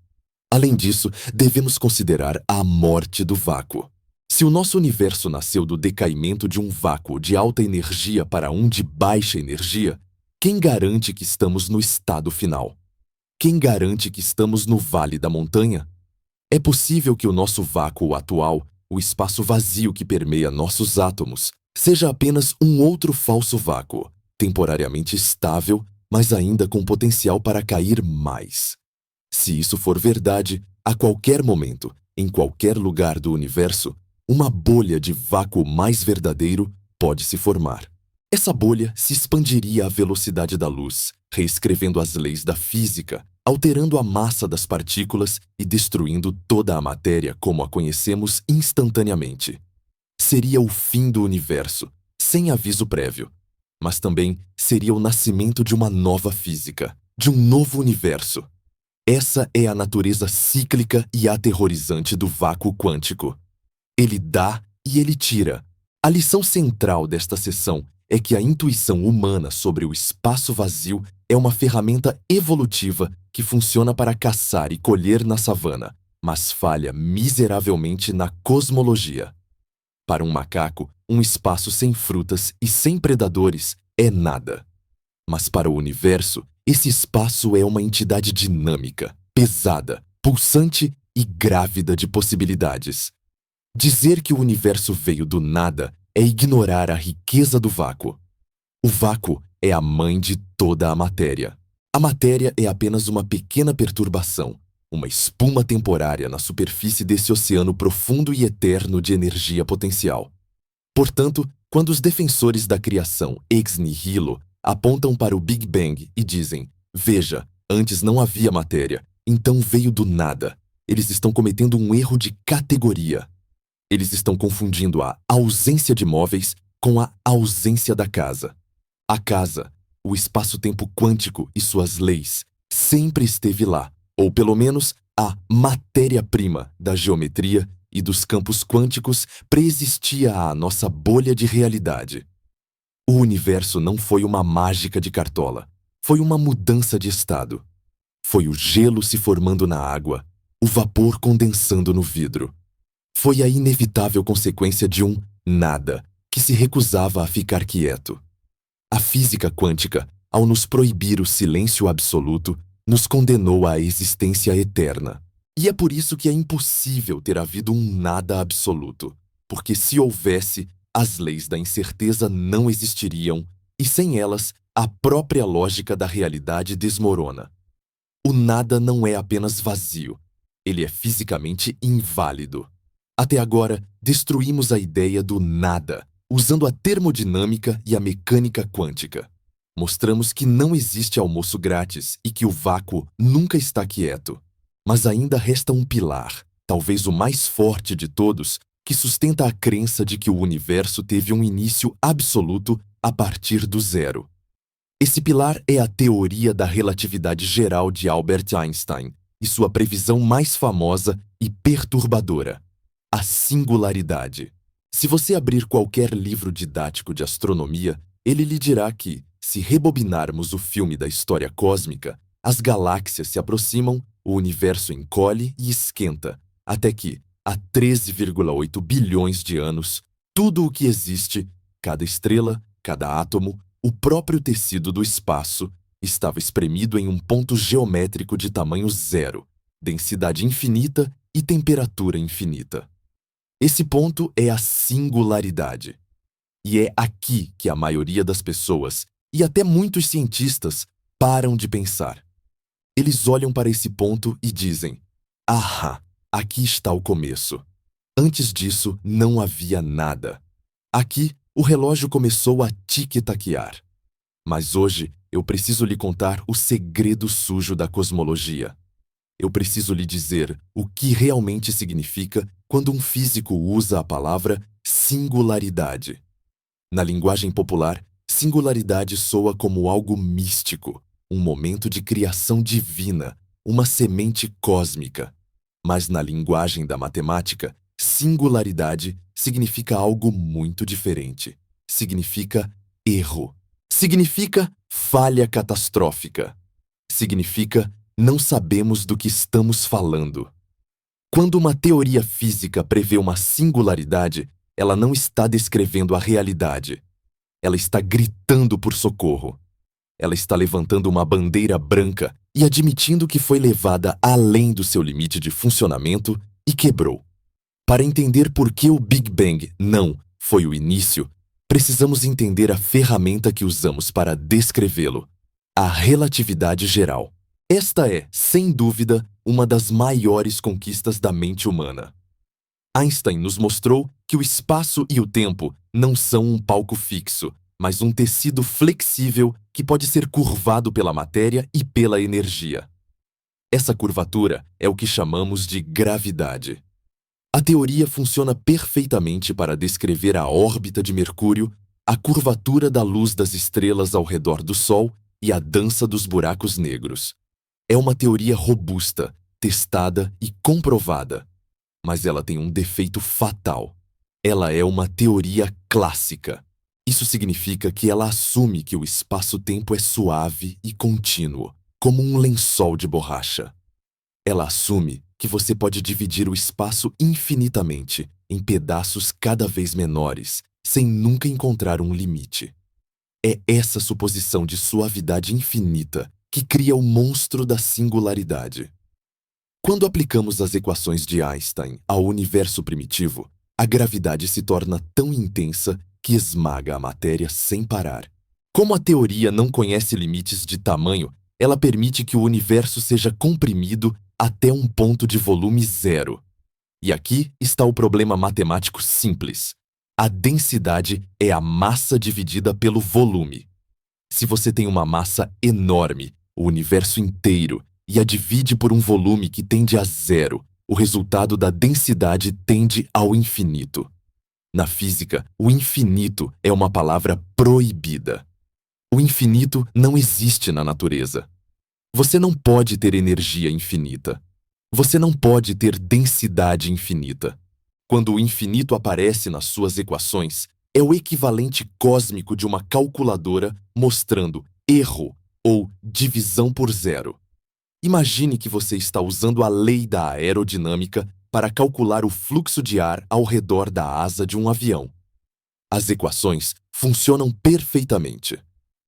Além disso, devemos considerar a morte do vácuo. Se o nosso universo nasceu do decaimento de um vácuo de alta energia para um de baixa energia, quem garante que estamos no estado final? Quem garante que estamos no vale da montanha? É possível que o nosso vácuo atual, o espaço vazio que permeia nossos átomos, seja apenas um outro falso vácuo, temporariamente estável, mas ainda com potencial para cair mais. Se isso for verdade, a qualquer momento, em qualquer lugar do universo, uma bolha de vácuo mais verdadeiro pode se formar. Essa bolha se expandiria à velocidade da luz, reescrevendo as leis da física, alterando a massa das partículas e destruindo toda a matéria como a conhecemos instantaneamente. Seria o fim do universo, sem aviso prévio. Mas também seria o nascimento de uma nova física, de um novo universo. Essa é a natureza cíclica e aterrorizante do vácuo quântico. Ele dá e ele tira. A lição central desta sessão é que a intuição humana sobre o espaço vazio é uma ferramenta evolutiva que funciona para caçar e colher na savana, mas falha miseravelmente na cosmologia. Para um macaco, um espaço sem frutas e sem predadores é nada. Mas para o universo, esse espaço é uma entidade dinâmica, pesada, pulsante e grávida de possibilidades. Dizer que o universo veio do nada é ignorar a riqueza do vácuo. O vácuo é a mãe de toda a matéria. A matéria é apenas uma pequena perturbação, uma espuma temporária na superfície desse oceano profundo e eterno de energia potencial. Portanto, quando os defensores da criação ex nihilo apontam para o Big Bang e dizem Veja, antes não havia matéria, então veio do nada. Eles estão cometendo um erro de categoria. Eles estão confundindo a ausência de móveis com a ausência da casa. A casa, o espaço-tempo quântico e suas leis, sempre esteve lá, ou pelo menos a matéria-prima da geometria e dos campos quânticos preexistia à nossa bolha de realidade. O universo não foi uma mágica de cartola, foi uma mudança de estado. Foi o gelo se formando na água, o vapor condensando no vidro. Foi a inevitável consequência de um nada que se recusava a ficar quieto. A física quântica, ao nos proibir o silêncio absoluto, nos condenou à existência eterna. E é por isso que é impossível ter havido um nada absoluto, porque se houvesse, as leis da incerteza não existiriam, e sem elas, a própria lógica da realidade desmorona. O nada não é apenas vazio, ele é fisicamente inválido. Até agora, destruímos a ideia do nada, usando a termodinâmica e a mecânica quântica. Mostramos que não existe almoço grátis e que o vácuo nunca está quieto. Mas ainda resta um pilar, talvez o mais forte de todos, que sustenta a crença de que o universo teve um início absoluto a partir do zero. Esse pilar é a teoria da relatividade geral de Albert Einstein e sua previsão mais famosa e perturbadora: a singularidade. Se você abrir qualquer livro didático de astronomia, ele lhe dirá que, se rebobinarmos o filme da história cósmica, as galáxias se aproximam, o universo encolhe e esquenta, até que, há 13,8 bilhões de anos, tudo o que existe, cada estrela, cada átomo, o próprio tecido do espaço, estava espremido em um ponto geométrico de tamanho zero, densidade infinita e temperatura infinita. Esse ponto é a singularidade. E é aqui que a maioria das pessoas, e até muitos cientistas, param de pensar. Eles olham para esse ponto e dizem: "Ah, aqui está o começo. Antes disso, não havia nada. Aqui, o relógio começou a tic-taquear." Mas hoje, eu preciso lhe contar o segredo sujo da cosmologia. Eu preciso lhe dizer o que realmente significa quando um físico usa a palavra singularidade. Na linguagem popular, singularidade soa como algo místico, um momento de criação divina, uma semente cósmica. Mas na linguagem da matemática, singularidade significa algo muito diferente. Significa erro. Significa falha catastrófica. Significa não sabemos do que estamos falando. Quando uma teoria física prevê uma singularidade, ela não está descrevendo a realidade. Ela está gritando por socorro. Ela está levantando uma bandeira branca e admitindo que foi levada além do seu limite de funcionamento e quebrou. Para entender por que o Big Bang não foi o início, precisamos entender a ferramenta que usamos para descrevê-lo: a relatividade geral. Esta é, sem dúvida, uma das maiores conquistas da mente humana. Einstein nos mostrou que o espaço e o tempo não são um palco fixo, mas um tecido flexível que pode ser curvado pela matéria e pela energia. Essa curvatura é o que chamamos de gravidade. A teoria funciona perfeitamente para descrever a órbita de Mercúrio, a curvatura da luz das estrelas ao redor do Sol e a dança dos buracos negros. É uma teoria robusta, testada e comprovada. Mas ela tem um defeito fatal. Ela é uma teoria clássica. Isso significa que ela assume que o espaço-tempo é suave e contínuo, como um lençol de borracha. Ela assume que você pode dividir o espaço infinitamente, em pedaços cada vez menores, sem nunca encontrar um limite. É essa suposição de suavidade infinita que cria o monstro da singularidade. Quando aplicamos as equações de Einstein ao universo primitivo, a gravidade se torna tão intensa que esmaga a matéria sem parar. Como a teoria não conhece limites de tamanho, ela permite que o universo seja comprimido até um ponto de volume zero. E aqui está o problema matemático simples. A densidade é a massa dividida pelo volume. Se você tem uma massa enorme, o universo inteiro, e a divide por um volume que tende a zero, o resultado da densidade tende ao infinito. Na física, o infinito é uma palavra proibida. O infinito não existe na natureza. Você não pode ter energia infinita. Você não pode ter densidade infinita. Quando o infinito aparece nas suas equações, é o equivalente cósmico de uma calculadora mostrando erro ou divisão por zero. Imagine que você está usando a lei da aerodinâmica para calcular o fluxo de ar ao redor da asa de um avião. As equações funcionam perfeitamente,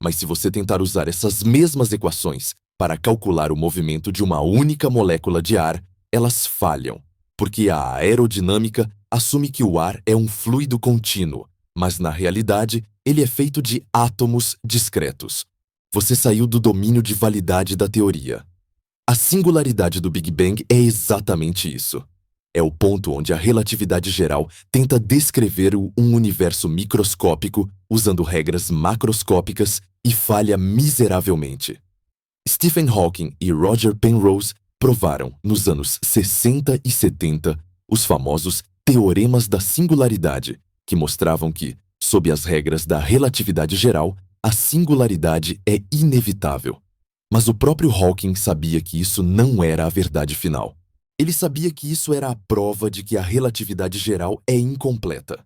mas se você tentar usar essas mesmas equações para calcular o movimento de uma única molécula de ar, elas falham, porque a aerodinâmica assume que o ar é um fluido contínuo, mas na realidade ele é feito de átomos discretos. Você saiu do domínio de validade da teoria. A singularidade do Big Bang é exatamente isso. É o ponto onde a relatividade geral tenta descrever um universo microscópico usando regras macroscópicas e falha miseravelmente. Stephen Hawking e Roger Penrose provaram, nos anos 60 e 70, os famosos teoremas da singularidade, que mostravam que, sob as regras da relatividade geral, a singularidade é inevitável. Mas o próprio Hawking sabia que isso não era a verdade final. Ele sabia que isso era a prova de que a relatividade geral é incompleta.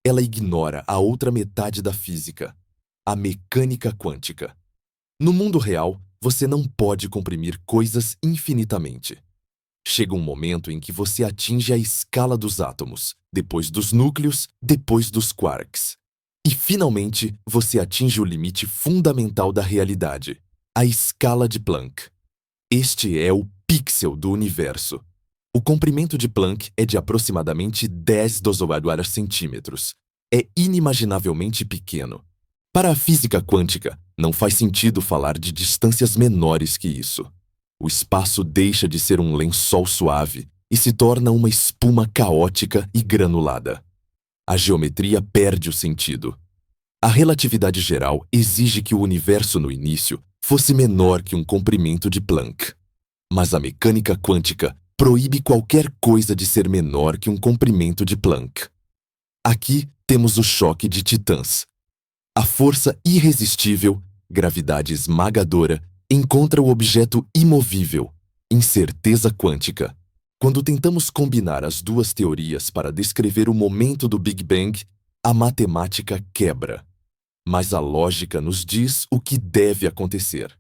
Ela ignora a outra metade da física, a mecânica quântica. No mundo real, você não pode comprimir coisas infinitamente. Chega um momento em que você atinge a escala dos átomos, depois dos núcleos, depois dos quarks. E, finalmente, você atinge o limite fundamental da realidade, a escala de Planck. Este é o pixel do universo. O comprimento de Planck é de aproximadamente 10 centímetros. É inimaginavelmente pequeno. Para a física quântica, não faz sentido falar de distâncias menores que isso. O espaço deixa de ser um lençol suave e se torna uma espuma caótica e granulada. A geometria perde o sentido. A relatividade geral exige que o universo no início fosse menor que um comprimento de Planck. Mas a mecânica quântica proíbe qualquer coisa de ser menor que um comprimento de Planck. Aqui temos o choque de titãs. A força irresistível, gravidade esmagadora, encontra o objeto imovível, incerteza quântica. Quando tentamos combinar as duas teorias para descrever o momento do Big Bang, a matemática quebra. Mas a lógica nos diz o que deve acontecer.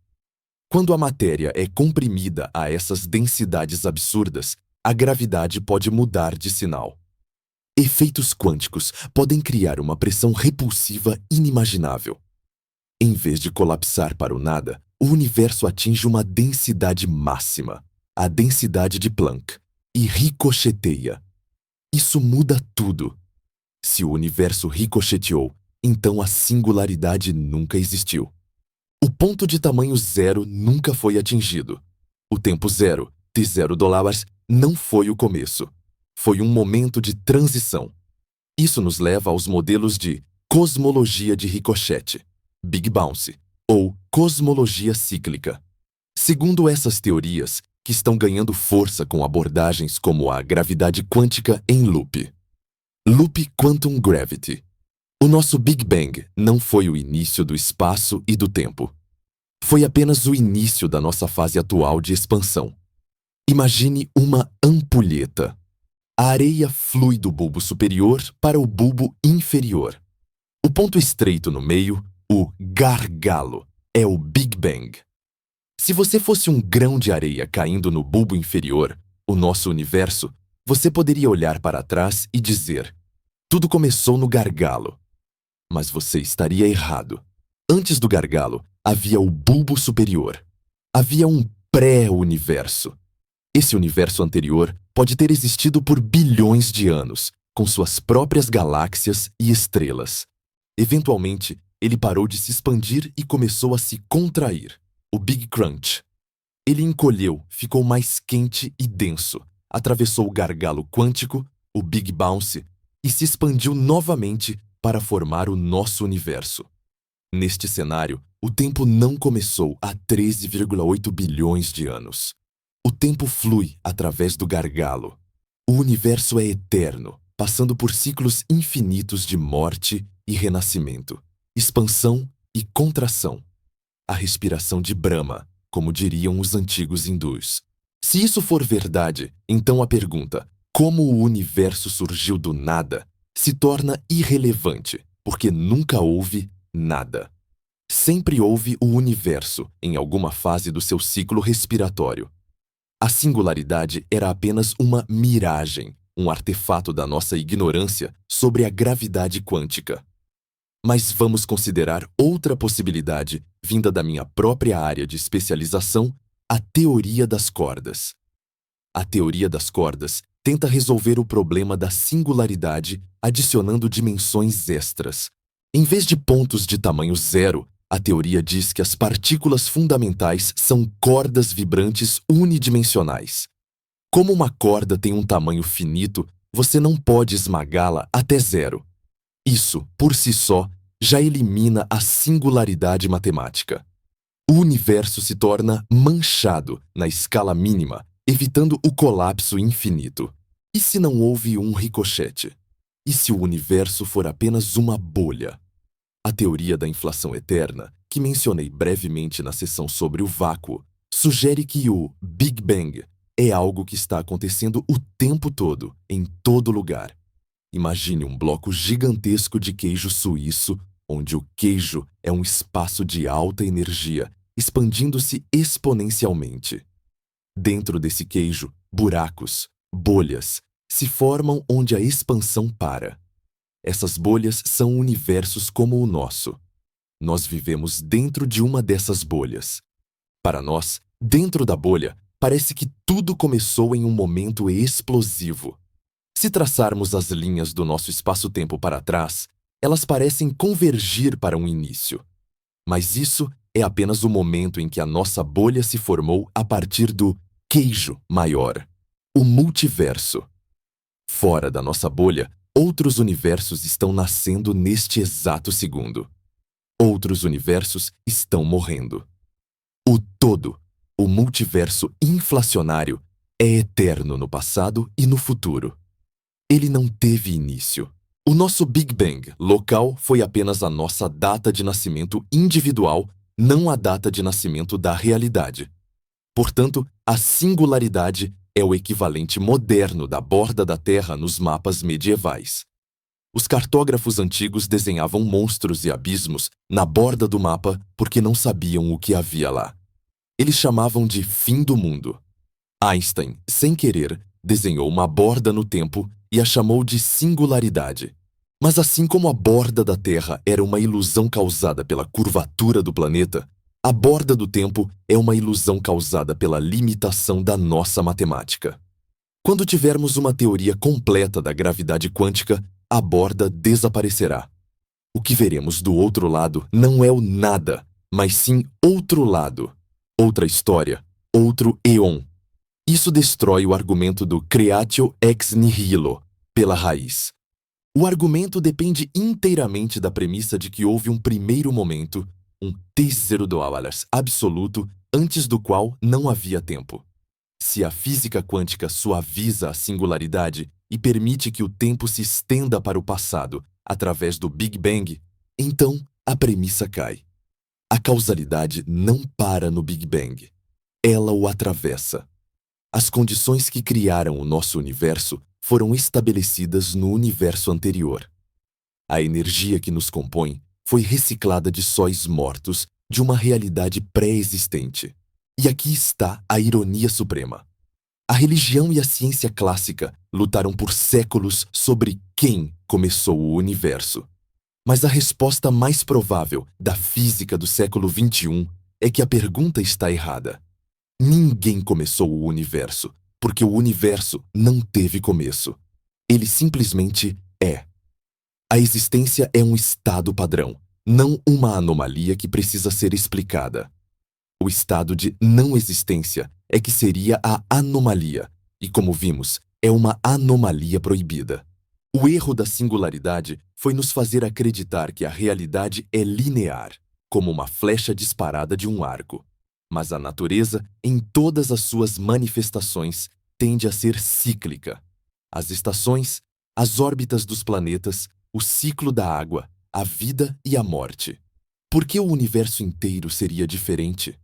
Quando a matéria é comprimida a essas densidades absurdas, a gravidade pode mudar de sinal. Efeitos quânticos podem criar uma pressão repulsiva inimaginável. Em vez de colapsar para o nada, o universo atinge uma densidade máxima, a densidade de Planck, e ricocheteia. Isso muda tudo. Se o universo ricocheteou, então a singularidade nunca existiu. O ponto de tamanho zero nunca foi atingido. O tempo zero, T0 não foi o começo. Foi um momento de transição. Isso nos leva aos modelos de cosmologia de ricochete, Big Bounce, ou cosmologia cíclica. Segundo essas teorias, que estão ganhando força com abordagens como a gravidade quântica em loop. Loop Quantum Gravity. O nosso Big Bang não foi o início do espaço e do tempo. Foi apenas o início da nossa fase atual de expansão. Imagine uma ampulheta. A areia flui do bulbo superior para o bulbo inferior. O ponto estreito no meio, o gargalo, é o Big Bang. Se você fosse um grão de areia caindo no bulbo inferior, o nosso universo, você poderia olhar para trás e dizer: tudo começou no gargalo. Mas você estaria errado. Antes do gargalo, havia o bulbo superior. Havia um pré-universo. Esse universo anterior pode ter existido por bilhões de anos, com suas próprias galáxias e estrelas. Eventualmente, ele parou de se expandir e começou a se contrair, o Big Crunch. Ele encolheu, ficou mais quente e denso, atravessou o gargalo quântico, o Big Bounce, e se expandiu novamente para formar o nosso universo. Neste cenário, O tempo não começou há 13,8 bilhões de anos. O tempo flui através do gargalo. O universo é eterno, passando por ciclos infinitos de morte e renascimento, expansão e contração. A respiração de Brahma, como diriam os antigos hindus. Se isso for verdade, então a pergunta, como o universo surgiu do nada, se torna irrelevante, porque nunca houve nada. Sempre houve o universo em alguma fase do seu ciclo respiratório. A singularidade era apenas uma miragem, um artefato da nossa ignorância sobre a gravidade quântica. Mas vamos considerar outra possibilidade, vinda da minha própria área de especialização, a teoria das cordas. A teoria das cordas tenta resolver o problema da singularidade adicionando dimensões extras. Em vez de pontos de tamanho zero, a teoria diz que as partículas fundamentais são cordas vibrantes unidimensionais. Como uma corda tem um tamanho finito, você não pode esmagá-la até zero. Isso, por si só, já elimina a singularidade matemática. O universo se torna manchado na escala mínima, evitando o colapso infinito. E se não houve um ricochete? E se o universo for apenas uma bolha? A teoria da inflação eterna, que mencionei brevemente na sessão sobre o vácuo, sugere que o Big Bang é algo que está acontecendo o tempo todo, em todo lugar. Imagine um bloco gigantesco de queijo suíço, onde o queijo é um espaço de alta energia, expandindo-se exponencialmente. Dentro desse queijo, buracos, bolhas, se formam onde a expansão para. Essas bolhas são universos como o nosso. Nós vivemos dentro de uma dessas bolhas. Para nós, dentro da bolha, parece que tudo começou em um momento explosivo. Se traçarmos as linhas do nosso espaço-tempo para trás, elas parecem convergir para um início. Mas isso é apenas o momento em que a nossa bolha se formou a partir do queijo maior, o multiverso. Fora da nossa bolha, outros universos estão nascendo neste exato segundo. Outros universos estão morrendo. O todo, o multiverso inflacionário, é eterno no passado e no futuro. Ele não teve início. O nosso Big Bang local foi apenas a nossa data de nascimento individual, não a data de nascimento da realidade. Portanto, a singularidade é o equivalente moderno da borda da Terra nos mapas medievais. Os cartógrafos antigos desenhavam monstros e abismos na borda do mapa porque não sabiam o que havia lá. Eles chamavam de fim do mundo. Einstein, sem querer, desenhou uma borda no tempo e a chamou de singularidade. Mas assim como a borda da Terra era uma ilusão causada pela curvatura do planeta, a borda do tempo é uma ilusão causada pela limitação da nossa matemática. Quando tivermos uma teoria completa da gravidade quântica, a borda desaparecerá. O que veremos do outro lado não é o nada, mas sim outro lado, outra história, outro éon. Isso destrói o argumento do creatio ex nihilo, pela raiz. O argumento depende inteiramente da premissa de que houve um primeiro momento, um T0 absoluto, antes do qual não havia tempo. Se a física quântica suaviza a singularidade e permite que o tempo se estenda para o passado através do Big Bang, então a premissa cai. A causalidade não para no Big Bang. Ela o atravessa. As condições que criaram o nosso universo foram estabelecidas no universo anterior. A energia que nos compõe foi reciclada de sóis mortos de uma realidade pré-existente. E aqui está a ironia suprema. A religião e a ciência clássica lutaram por séculos sobre quem começou o universo. Mas a resposta mais provável da física do século XXI é que a pergunta está errada. Ninguém começou o universo, porque o universo não teve começo. Ele simplesmente é. A existência é um estado padrão, não uma anomalia que precisa ser explicada. O estado de não existência é que seria a anomalia, e como vimos, é uma anomalia proibida. O erro da singularidade foi nos fazer acreditar que a realidade é linear. como uma flecha disparada de um arco. Mas a natureza, em todas as suas manifestações, tende a ser cíclica. As estações, as órbitas dos planetas, o ciclo da água, a vida e a morte. Por que o universo inteiro seria diferente?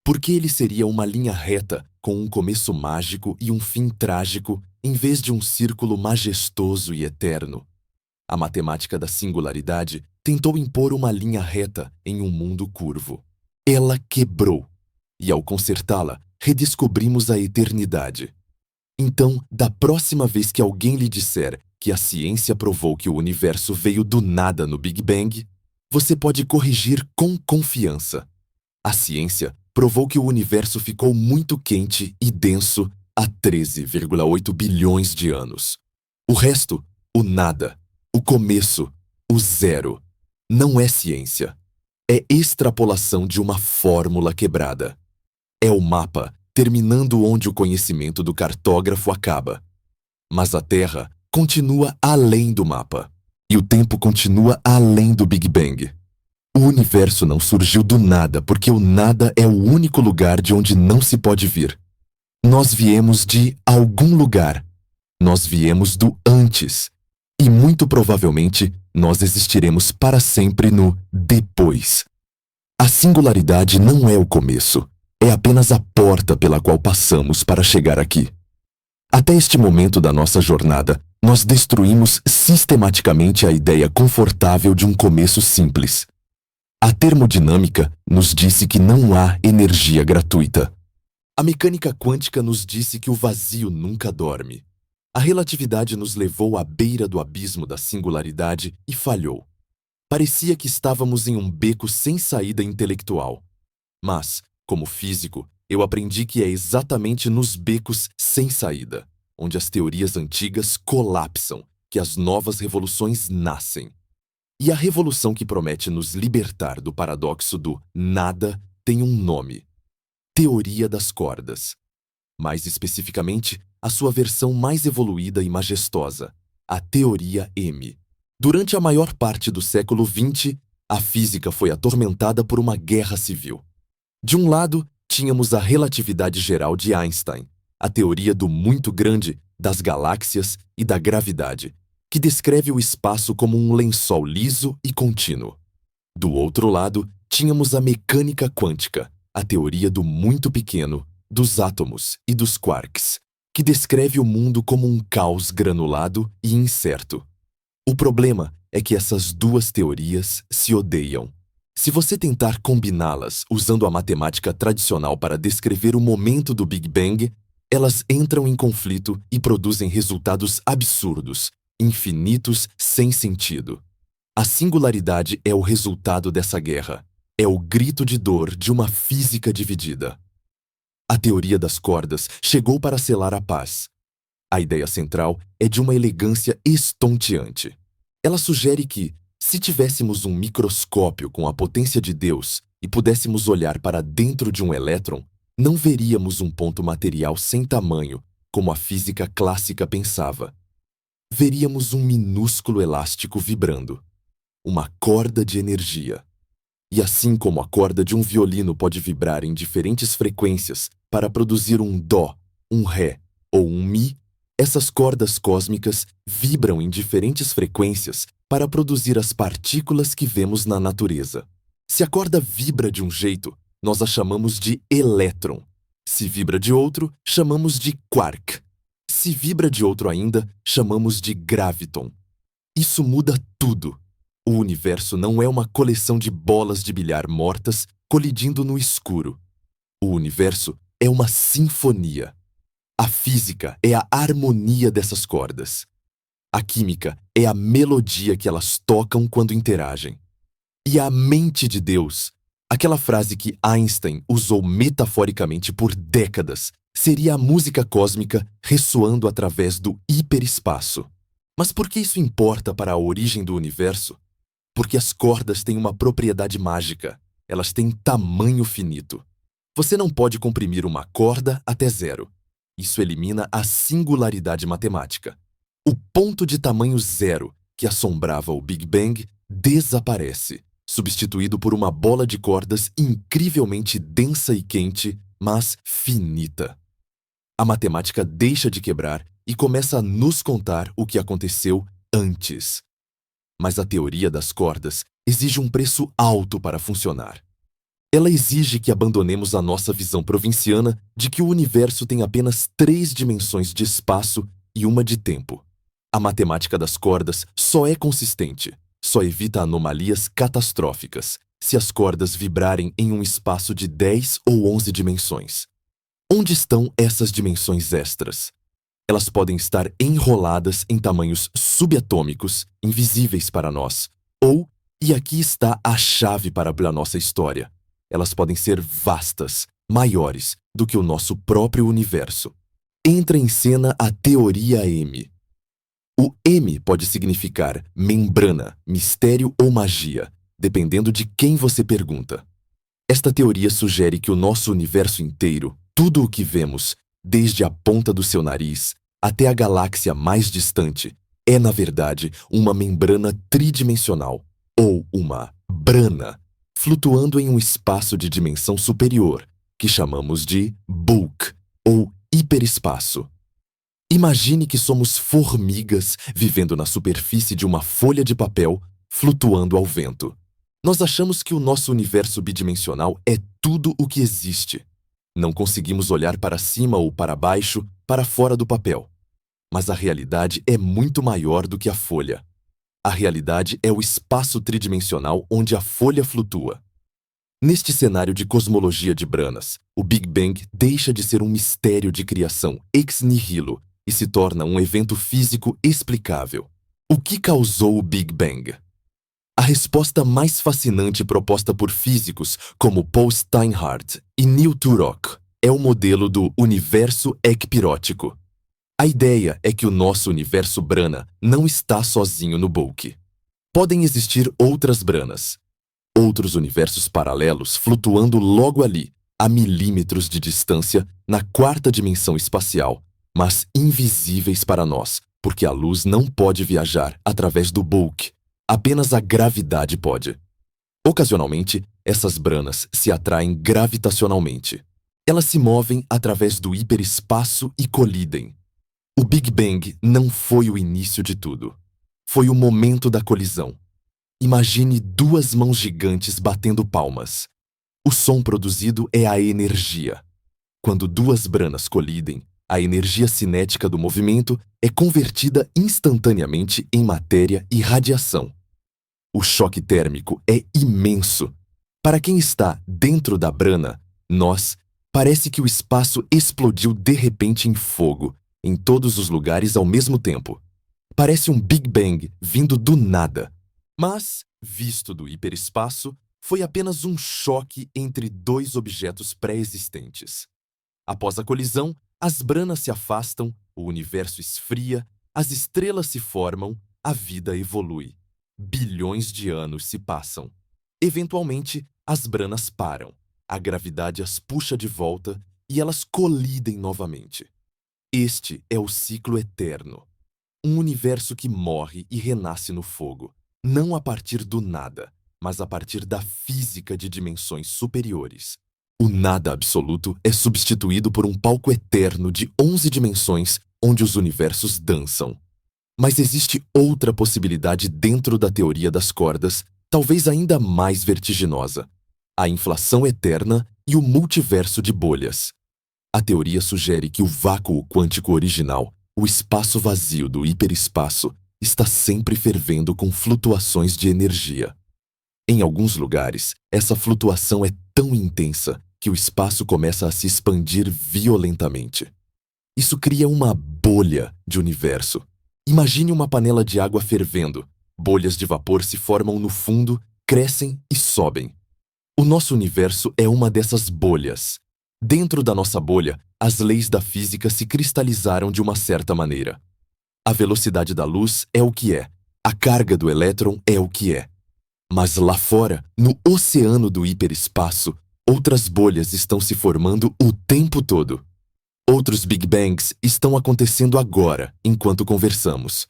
Por que ele seria uma linha reta, com um começo mágico e um fim trágico, em vez de um círculo majestoso e eterno? A matemática da singularidade tentou impor uma linha reta em um mundo curvo. Ela quebrou, e ao consertá-la, redescobrimos a eternidade. Então, da próxima vez que alguém lhe disser que a ciência provou que o universo veio do nada no Big Bang, você pode corrigir com confiança. A ciência provou que o universo ficou muito quente e denso há 13,8 bilhões de anos. O resto, o nada, o começo, o zero, não é ciência. É extrapolação de uma fórmula quebrada. É o mapa terminando onde o conhecimento do cartógrafo acaba. Mas a Terra continua além do mapa. E o tempo continua além do Big Bang. O universo não surgiu do nada porque o nada é o único lugar de onde não se pode vir. Nós viemos de algum lugar. Nós viemos do antes. E muito provavelmente nós existiremos para sempre no depois. A singularidade não é o começo. É apenas a porta pela qual passamos para chegar aqui. Até este momento da nossa jornada, nós destruímos sistematicamente a ideia confortável de um começo simples. A termodinâmica nos disse que não há energia gratuita. A mecânica quântica nos disse que o vazio nunca dorme. A relatividade nos levou à beira do abismo da singularidade e falhou. Parecia que estávamos em um beco sem saída intelectual. Mas, como físico, eu aprendi que é exatamente nos becos sem saída, onde as teorias antigas colapsam, que as novas revoluções nascem. E a revolução que promete nos libertar do paradoxo do nada tem um nome: Teoria das Cordas. Mais especificamente, a sua versão mais evoluída e majestosa, a Teoria M. Durante a maior parte do século XX, a física foi atormentada por uma guerra civil. De um lado, tínhamos a relatividade geral de Einstein, a teoria do muito grande, das galáxias e da gravidade, que descreve o espaço como um lençol liso e contínuo. Do outro lado, tínhamos a mecânica quântica, a teoria do muito pequeno, dos átomos e dos quarks, que descreve o mundo como um caos granulado e incerto. O problema é que essas duas teorias se odeiam. Se você tentar combiná-las usando a matemática tradicional para descrever o momento do Big Bang, elas entram em conflito e produzem resultados absurdos, infinitos sem sentido. A singularidade é o resultado dessa guerra. É o grito de dor de uma física dividida. A teoria das cordas chegou para selar a paz. A ideia central é de uma elegância estonteante. Ela sugere que, se tivéssemos um microscópio com a potência de Deus e pudéssemos olhar para dentro de um elétron, não veríamos um ponto material sem tamanho, como a física clássica pensava. Veríamos um minúsculo elástico vibrando, uma corda de energia. E assim como a corda de um violino pode vibrar em diferentes frequências para produzir um dó, um ré ou um mi, essas cordas cósmicas vibram em diferentes frequências para produzir as partículas que vemos na natureza. Se a corda vibra de um jeito, nós a chamamos de elétron. Se vibra de outro, chamamos de quark. Se vibra de outro ainda, chamamos de graviton. Isso muda tudo. O universo não é uma coleção de bolas de bilhar mortas colidindo no escuro. O universo é uma sinfonia. A física é a harmonia dessas cordas. A química é a melodia que elas tocam quando interagem. E a mente de Deus, aquela frase que Einstein usou metaforicamente por décadas, seria a música cósmica ressoando através do hiperespaço. Mas por que isso importa para a origem do universo? Porque as cordas têm uma propriedade mágica. Elas têm tamanho finito. Você não pode comprimir uma corda até zero. Isso elimina a singularidade matemática. O ponto de tamanho zero, que assombrava o Big Bang, desaparece. substituído por uma bola de cordas incrivelmente densa e quente, mas finita. A matemática deixa de quebrar e começa a nos contar o que aconteceu antes. Mas a teoria das cordas exige um preço alto para funcionar. Ela exige que abandonemos a nossa visão provinciana de que o universo tem apenas 3 dimensões de espaço e uma de tempo. A matemática das cordas só é consistente, só evita anomalias catastróficas, se as cordas vibrarem em um espaço de 10 ou 11 dimensões. Onde estão essas dimensões extras? Elas podem estar enroladas em tamanhos subatômicos, invisíveis para nós, ou, e aqui está a chave para a nossa história, elas podem ser vastas, maiores do que o nosso próprio universo. Entra em cena a teoria M. O M pode significar membrana, mistério ou magia, dependendo de quem você pergunta. Esta teoria sugere que o nosso universo inteiro, tudo o que vemos, desde a ponta do seu nariz até a galáxia mais distante, é, na verdade, uma membrana tridimensional, ou uma brana, flutuando em um espaço de dimensão superior, que chamamos de bulk, ou hiperespaço. Imagine que somos formigas vivendo na superfície de uma folha de papel, flutuando ao vento. Nós achamos que o nosso universo bidimensional é tudo o que existe. Não conseguimos olhar para cima ou para baixo, para fora do papel. Mas a realidade é muito maior do que a folha. A realidade é o espaço tridimensional onde a folha flutua. Neste cenário de cosmologia de branas, o Big Bang deixa de ser um mistério de criação ex nihilo e se torna um evento físico explicável. O que causou o Big Bang? A resposta mais fascinante proposta por físicos como Paul Steinhardt e Neil Turok é o modelo do universo ecpirótico. A ideia é que o nosso universo brana não está sozinho no bulk. Podem existir outras branas, outros universos paralelos flutuando logo ali, a milímetros de distância, na 4ª dimensão espacial, mas invisíveis para nós, porque a luz não pode viajar através do bulk. Apenas a gravidade pode. Ocasionalmente, essas branas se atraem gravitacionalmente. Elas se movem através do hiperespaço e colidem. O Big Bang não foi o início de tudo. Foi o momento da colisão. Imagine 2 mãos gigantes batendo palmas. O som produzido é a energia. Quando 2 branas colidem, a energia cinética do movimento é convertida instantaneamente em matéria e radiação. O choque térmico é imenso. Para quem está dentro da brana, parece que o espaço explodiu de repente em fogo, em todos os lugares ao mesmo tempo. Parece um Big Bang vindo do nada. Mas, visto do hiperespaço, foi apenas um choque entre 2 objetos pré-existentes. Após a colisão, as branas se afastam, o universo esfria, as estrelas se formam, a vida evolui. Bilhões de anos se passam. Eventualmente, as branas param, a gravidade as puxa de volta e elas colidem novamente. Este é o ciclo eterno. Um universo que morre e renasce no fogo, não a partir do nada, mas a partir da física de dimensões superiores. O nada absoluto é substituído por um palco eterno de 11 dimensões onde os universos dançam. Mas existe outra possibilidade dentro da teoria das cordas, talvez ainda mais vertiginosa: a inflação eterna e o multiverso de bolhas. A teoria sugere que o vácuo quântico original, o espaço vazio do hiperespaço, está sempre fervendo com flutuações de energia. Em alguns lugares, essa flutuação é tão intensa que o espaço começa a se expandir violentamente. Isso cria uma bolha de universo. Imagine uma panela de água fervendo. Bolhas de vapor se formam no fundo, crescem e sobem. O nosso universo é uma dessas bolhas. Dentro da nossa bolha, as leis da física se cristalizaram de uma certa maneira. A velocidade da luz é o que é, a carga do elétron é o que é. Mas lá fora, no oceano do hiperespaço, outras bolhas estão se formando o tempo todo. Outros Big Bangs estão acontecendo agora, enquanto conversamos.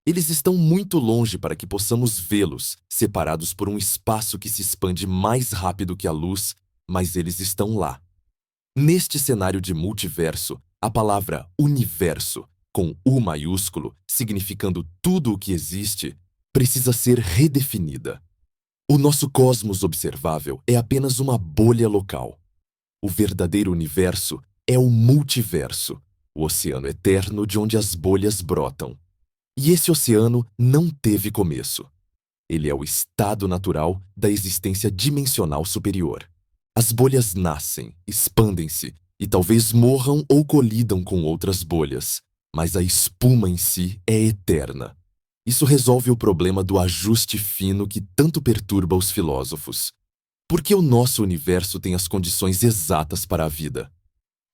Eles estão muito longe para que possamos vê-los, separados por um espaço que se expande mais rápido que a luz, mas eles estão lá. Neste cenário de multiverso, a palavra universo, com U maiúsculo, significando tudo o que existe, precisa ser redefinida. O nosso cosmos observável é apenas uma bolha local. O verdadeiro universo é o multiverso, o oceano eterno de onde as bolhas brotam. E esse oceano não teve começo. Ele é o estado natural da existência dimensional superior. As bolhas nascem, expandem-se e talvez morram ou colidam com outras bolhas, mas a espuma em si é eterna. Isso resolve o problema do ajuste fino que tanto perturba os filósofos. Porque o nosso universo tem as condições exatas para a vida.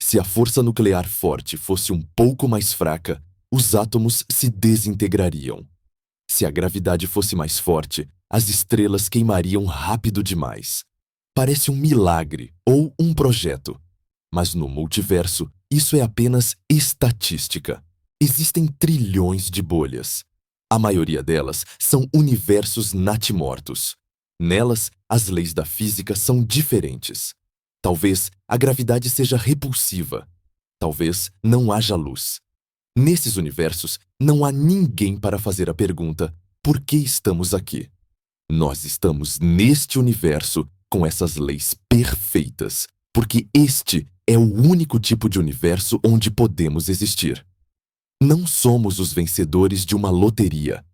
Se a força nuclear forte fosse um pouco mais fraca, os átomos se desintegrariam. Se a gravidade fosse mais forte, as estrelas queimariam rápido demais. Parece um milagre ou um projeto. Mas no multiverso, isso é apenas estatística. Existem trilhões de bolhas. A maioria delas são universos natimortos. Nelas, as leis da física são diferentes. Talvez a gravidade seja repulsiva. Talvez não haja luz. Nesses universos, não há ninguém para fazer a pergunta: por que estamos aqui? Nós estamos neste universo com essas leis perfeitas, porque este é o único tipo de universo onde podemos existir. Não somos os vencedores de uma loteria.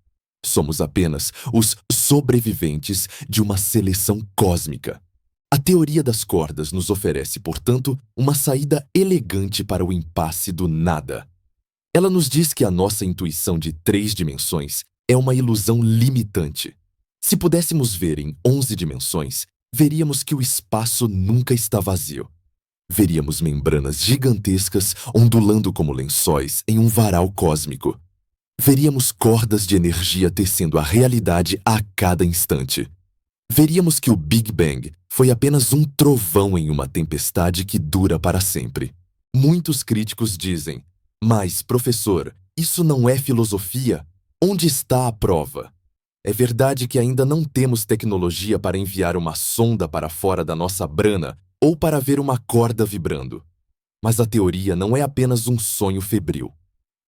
Somos apenas os sobreviventes de uma seleção cósmica. A teoria das cordas nos oferece, portanto, uma saída elegante para o impasse do nada. Ela nos diz que a nossa intuição de 3 dimensões é uma ilusão limitante. Se pudéssemos ver em 11 dimensões, veríamos que o espaço nunca está vazio. Veríamos membranas gigantescas ondulando como lençóis em um varal cósmico. Veríamos cordas de energia tecendo a realidade a cada instante. Veríamos que o Big Bang foi apenas um trovão em uma tempestade que dura para sempre. Muitos críticos dizem: mas, professor, isso não é filosofia? Onde está a prova? É verdade que ainda não temos tecnologia para enviar uma sonda para fora da nossa brana ou para ver uma corda vibrando. Mas a teoria não é apenas um sonho febril.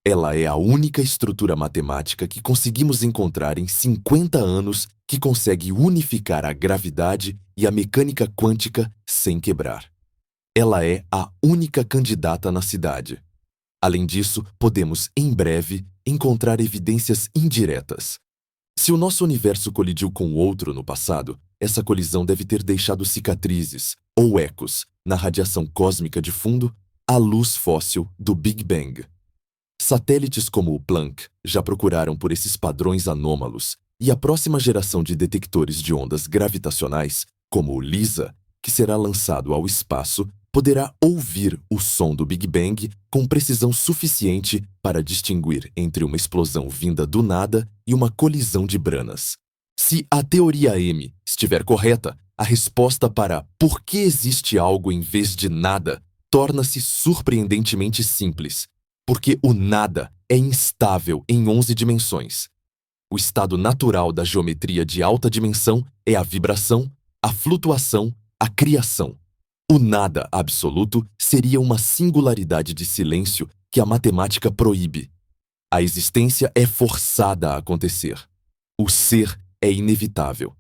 Ela é a única estrutura matemática que conseguimos encontrar em 50 anos que consegue unificar a gravidade e a mecânica quântica sem quebrar. Ela é a única candidata na cidade. Além disso, podemos, em breve, encontrar evidências indiretas. Se o nosso universo colidiu com outro no passado, essa colisão deve ter deixado cicatrizes, ou ecos, na radiação cósmica de fundo, a luz fóssil do Big Bang. Satélites como o Planck já procuraram por esses padrões anômalos, e a próxima geração de detectores de ondas gravitacionais, como o LISA, que será lançado ao espaço, poderá ouvir o som do Big Bang com precisão suficiente para distinguir entre uma explosão vinda do nada e uma colisão de branas. Se a teoria M estiver correta, a resposta para por que existe algo em vez de nada torna-se surpreendentemente simples, porque o nada é instável em 11 dimensões. O estado natural da geometria de alta dimensão é a vibração, a flutuação, a criação. O nada absoluto seria uma singularidade de silêncio que a matemática proíbe. A existência é forçada a acontecer. O ser é inevitável.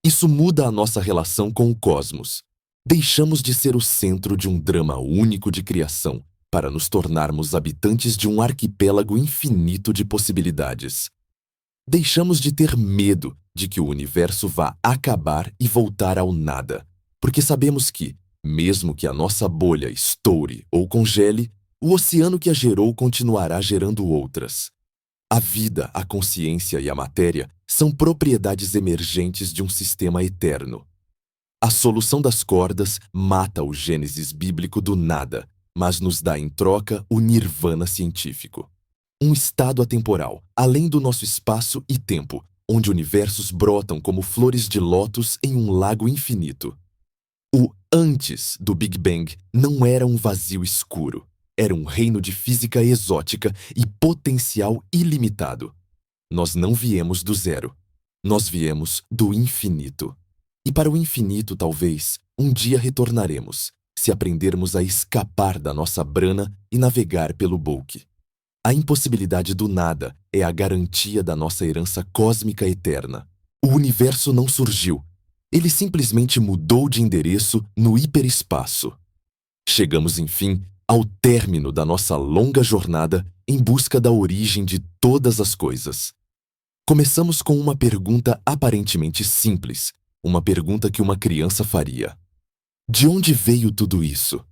Isso muda a nossa relação com o cosmos. Deixamos de ser o centro de um drama único de criação para nos tornarmos habitantes de um arquipélago infinito de possibilidades. Deixamos de ter medo de que o universo vá acabar e voltar ao nada, porque sabemos que, mesmo que a nossa bolha estoure ou congele, o oceano que a gerou continuará gerando outras. A vida, a consciência e a matéria são propriedades emergentes de um sistema eterno. A solução das cordas mata o Gênesis bíblico do nada, mas nos dá em troca o nirvana científico. Um estado atemporal, além do nosso espaço e tempo, onde universos brotam como flores de lótus em um lago infinito. O antes do Big Bang não era um vazio escuro. Era um reino de física exótica e potencial ilimitado. Nós não viemos do zero. Nós viemos do infinito. E para o infinito, talvez, um dia retornaremos, se aprendermos a escapar da nossa brana e navegar pelo bulk. A impossibilidade do nada é a garantia da nossa herança cósmica eterna. O universo não surgiu. Ele simplesmente mudou de endereço no hiperespaço. Chegamos, enfim, ao término da nossa longa jornada em busca da origem de todas as coisas. Começamos com uma pergunta aparentemente simples, uma pergunta que uma criança faria. De onde veio tudo isso?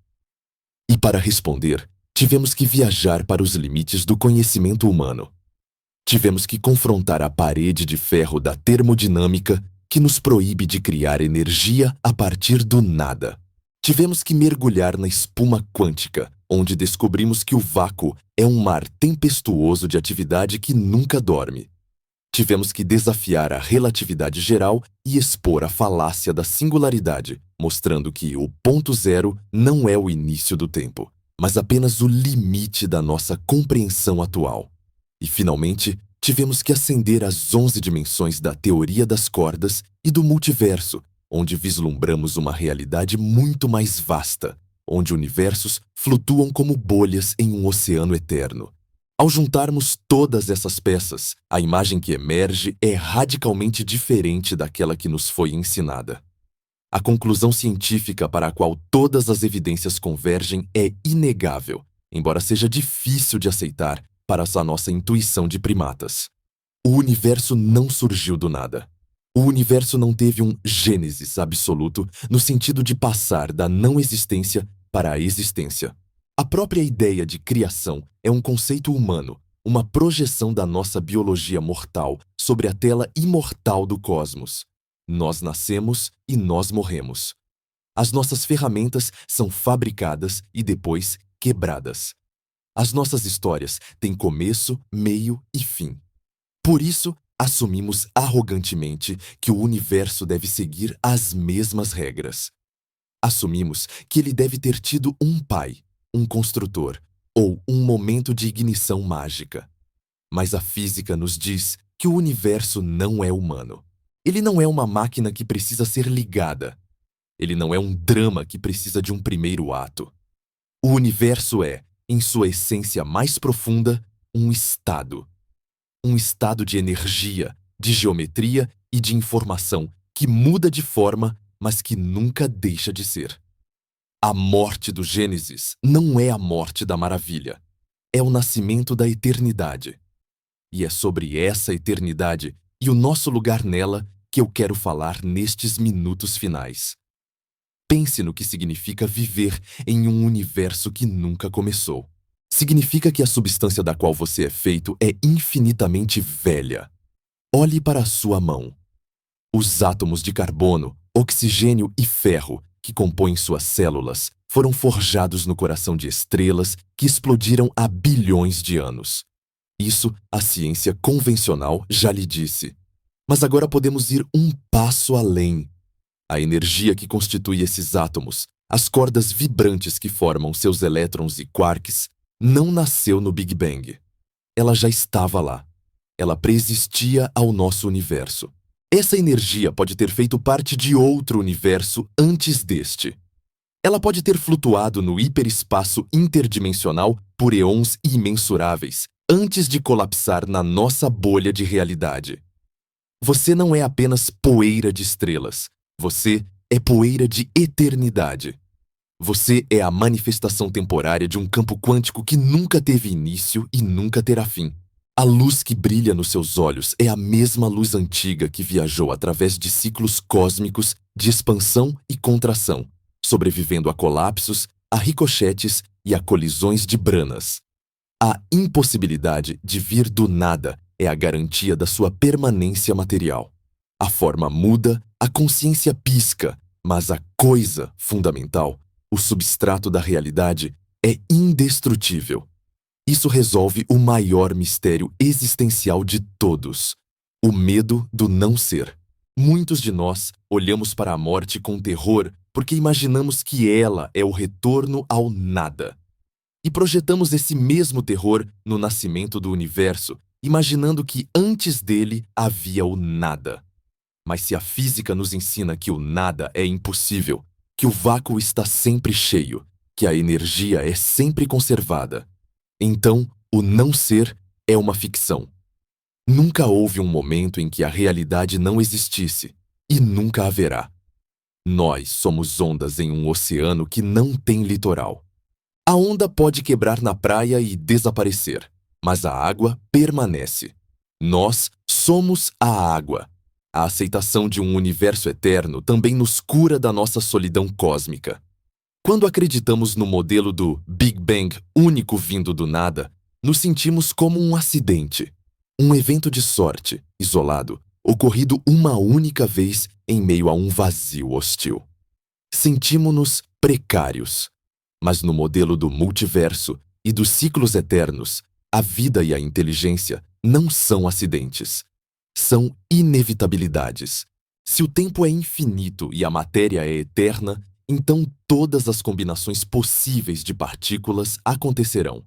E para responder, tivemos que viajar para os limites do conhecimento humano. Tivemos que confrontar a parede de ferro da termodinâmica que nos proíbe de criar energia a partir do nada. Tivemos que mergulhar na espuma quântica, onde descobrimos que o vácuo é um mar tempestuoso de atividade que nunca dorme. Tivemos que desafiar a relatividade geral e expor a falácia da singularidade, mostrando que o ponto zero não é o início do tempo, mas apenas o limite da nossa compreensão atual. E, finalmente, tivemos que ascender às 11 dimensões da teoria das cordas e do multiverso, onde vislumbramos uma realidade muito mais vasta, onde universos flutuam como bolhas em um oceano eterno. Ao juntarmos todas essas peças, a imagem que emerge é radicalmente diferente daquela que nos foi ensinada. A conclusão científica para a qual todas as evidências convergem é inegável, embora seja difícil de aceitar para a nossa intuição de primatas. O universo não surgiu do nada. O universo não teve um gênesis absoluto no sentido de passar da não existência para a existência. A própria ideia de criação é um conceito humano, uma projeção da nossa biologia mortal sobre a tela imortal do cosmos. Nós nascemos e nós morremos. As nossas ferramentas são fabricadas e depois quebradas. As nossas histórias têm começo, meio e fim. Por isso, assumimos arrogantemente que o universo deve seguir as mesmas regras. Assumimos que ele deve ter tido um pai, um construtor ou um momento de ignição mágica. Mas a física nos diz que o universo não é humano. Ele não é uma máquina que precisa ser ligada. Ele não é um drama que precisa de um primeiro ato. O universo é, em sua essência mais profunda, um estado. Um estado de energia, de geometria e de informação que muda de forma, mas que nunca deixa de ser. A morte do Gênesis não é a morte da maravilha. É o nascimento da eternidade. E é sobre essa eternidade e o nosso lugar nela que eu quero falar nestes minutos finais. Pense no que significa viver em um universo que nunca começou. Significa que a substância da qual você é feito é infinitamente velha. Olhe para a sua mão. Os átomos de carbono, oxigênio e ferro que compõem suas células foram forjados no coração de estrelas que explodiram há bilhões de anos. Isso a ciência convencional já lhe disse. Mas agora podemos ir um passo além. A energia que constitui esses átomos, as cordas vibrantes que formam seus elétrons e quarks, não nasceu no Big Bang. Ela já estava lá. Ela preexistia ao nosso universo. Essa energia pode ter feito parte de outro universo antes deste. Ela pode ter flutuado no hiperespaço interdimensional por eons imensuráveis, antes de colapsar na nossa bolha de realidade. Você não é apenas poeira de estrelas. Você é poeira de eternidade. Você é a manifestação temporária de um campo quântico que nunca teve início e nunca terá fim. A luz que brilha nos seus olhos é a mesma luz antiga que viajou através de ciclos cósmicos de expansão e contração, sobrevivendo a colapsos, a ricochetes e a colisões de branas. A impossibilidade de vir do nada é a garantia da sua permanência material. A forma muda, a consciência pisca, mas a coisa fundamental, o substrato da realidade, é indestrutível. Isso resolve o maior mistério existencial de todos, o medo do não ser. Muitos de nós olhamos para a morte com terror porque imaginamos que ela é o retorno ao nada. E projetamos esse mesmo terror no nascimento do universo imaginando que antes dele havia o nada. Mas se a física nos ensina que o nada é impossível, que o vácuo está sempre cheio, que a energia é sempre conservada, então o não ser é uma ficção. Nunca houve um momento em que a realidade não existisse, e nunca haverá. Nós somos ondas em um oceano que não tem litoral. A onda pode quebrar na praia e desaparecer, mas a água permanece. Nós somos a água. A aceitação de um universo eterno também nos cura da nossa solidão cósmica. Quando acreditamos no modelo do Big Bang único vindo do nada, nos sentimos como um acidente, um evento de sorte, isolado, ocorrido uma única vez em meio a um vazio hostil. Sentimos-nos precários. Mas no modelo do multiverso e dos ciclos eternos, a vida e a inteligência não são acidentes. São inevitabilidades. Se o tempo é infinito e a matéria é eterna, então todas as combinações possíveis de partículas acontecerão.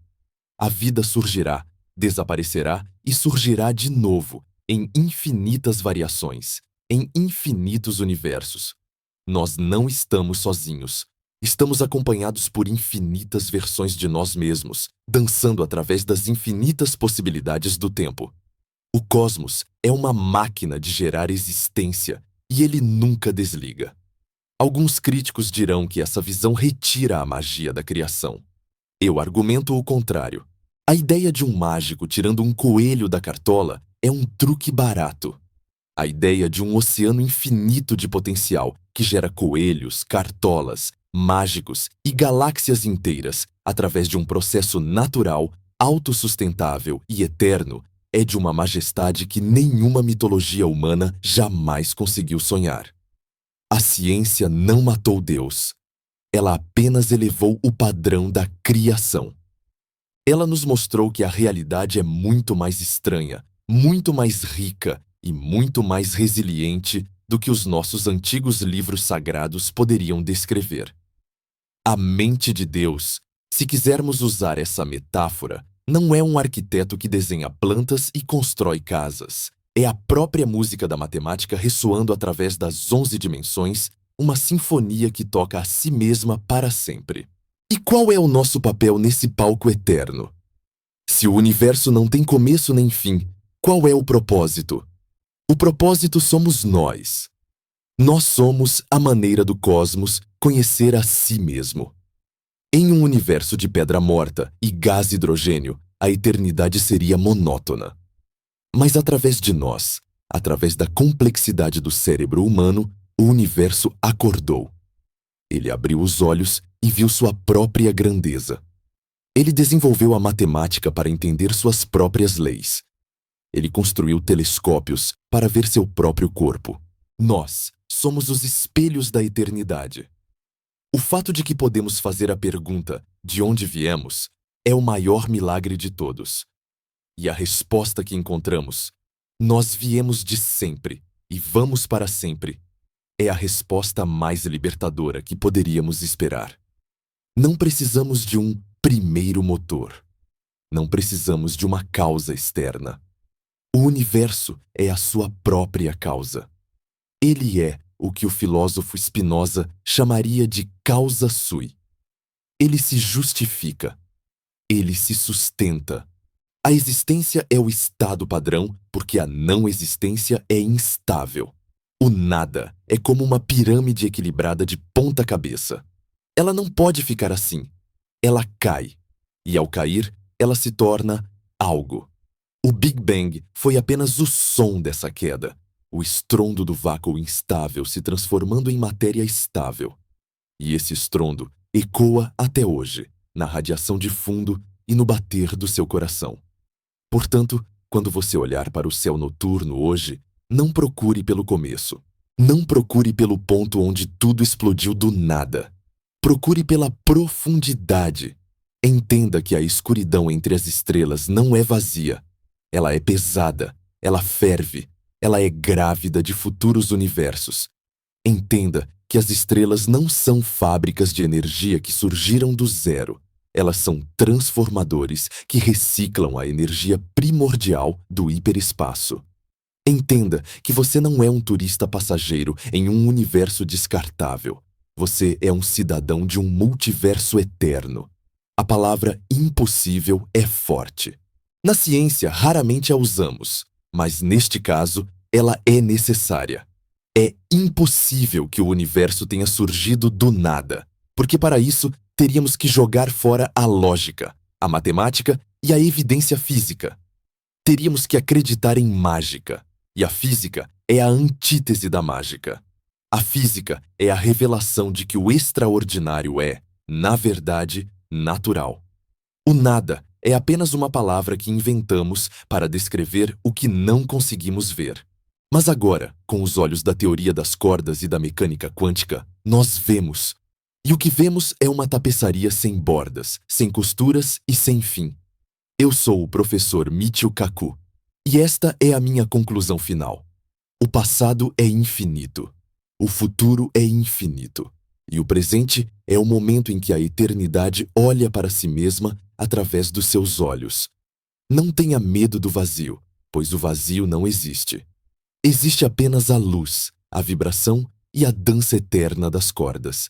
A vida surgirá, desaparecerá e surgirá de novo, em infinitas variações, em infinitos universos. Nós não estamos sozinhos. Estamos acompanhados por infinitas versões de nós mesmos, dançando através das infinitas possibilidades do tempo. O cosmos é uma máquina de gerar existência e ele nunca desliga. Alguns críticos dirão que essa visão retira a magia da criação. Eu argumento o contrário. A ideia de um mágico tirando um coelho da cartola é um truque barato. A ideia de um oceano infinito de potencial que gera coelhos, cartolas, mágicos e galáxias inteiras através de um processo natural, autossustentável e eterno é de uma majestade que nenhuma mitologia humana jamais conseguiu sonhar. A ciência não matou Deus. Ela apenas elevou o padrão da criação. Ela nos mostrou que a realidade é muito mais estranha, muito mais rica e muito mais resiliente do que os nossos antigos livros sagrados poderiam descrever. A mente de Deus, se quisermos usar essa metáfora, não é um arquiteto que desenha plantas e constrói casas. É a própria música da matemática ressoando através das 11 dimensões, uma sinfonia que toca a si mesma para sempre. E qual é o nosso papel nesse palco eterno? Se o universo não tem começo nem fim, qual é o propósito? O propósito somos nós. Nós somos a maneira do cosmos conhecer a si mesmo. Em um universo de pedra morta e gás hidrogênio, a eternidade seria monótona. Mas através de nós, através da complexidade do cérebro humano, o universo acordou. Ele abriu os olhos e viu sua própria grandeza. Ele desenvolveu a matemática para entender suas próprias leis. Ele construiu telescópios para ver seu próprio corpo. Nós somos os espelhos da eternidade. O fato de que podemos fazer a pergunta de onde viemos é o maior milagre de todos. E a resposta que encontramos, nós viemos de sempre e vamos para sempre, é a resposta mais libertadora que poderíamos esperar. Não precisamos de um primeiro motor. Não precisamos de uma causa externa. O universo é a sua própria causa. Ele é o que o filósofo Spinoza chamaria de causa sui. Ele se justifica. Ele se sustenta. A existência é o estado padrão porque a não existência é instável. O nada é como uma pirâmide equilibrada de ponta cabeça. Ela não pode ficar assim. Ela cai. E ao cair, ela se torna algo. O Big Bang foi apenas o som dessa queda, o estrondo do vácuo instável se transformando em matéria estável. E esse estrondo ecoa até hoje, na radiação de fundo e no bater do seu coração. Portanto, quando você olhar para o céu noturno hoje, não procure pelo começo. Não procure pelo ponto onde tudo explodiu do nada. Procure pela profundidade. Entenda que a escuridão entre as estrelas não é vazia. Ela é pesada, ela ferve, ela é grávida de futuros universos. Entenda que as estrelas não são fábricas de energia que surgiram do zero. Elas são transformadores que reciclam a energia primordial do hiperespaço. Entenda que você não é um turista passageiro em um universo descartável. Você é um cidadão de um multiverso eterno. A palavra impossível é forte. Na ciência, raramente a usamos, mas neste caso, ela é necessária. É impossível que o universo tenha surgido do nada, porque para isso teríamos que jogar fora a lógica, a matemática e a evidência física. Teríamos que acreditar em mágica, e a física é a antítese da mágica. A física é a revelação de que o extraordinário é, na verdade, natural. O nada é apenas uma palavra que inventamos para descrever o que não conseguimos ver. Mas agora, com os olhos da teoria das cordas e da mecânica quântica, nós vemos. E o que vemos é uma tapeçaria sem bordas, sem costuras e sem fim. Eu sou o professor Michio Kaku, e esta é a minha conclusão final. O passado é infinito, o futuro é infinito, e o presente é o momento em que a eternidade olha para si mesma através dos seus olhos. Não tenha medo do vazio, pois o vazio não existe. Existe apenas a luz, a vibração e a dança eterna das cordas.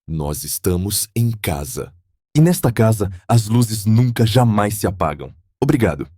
Nós estamos em casa. E nesta casa, as luzes nunca jamais se apagam. Obrigado.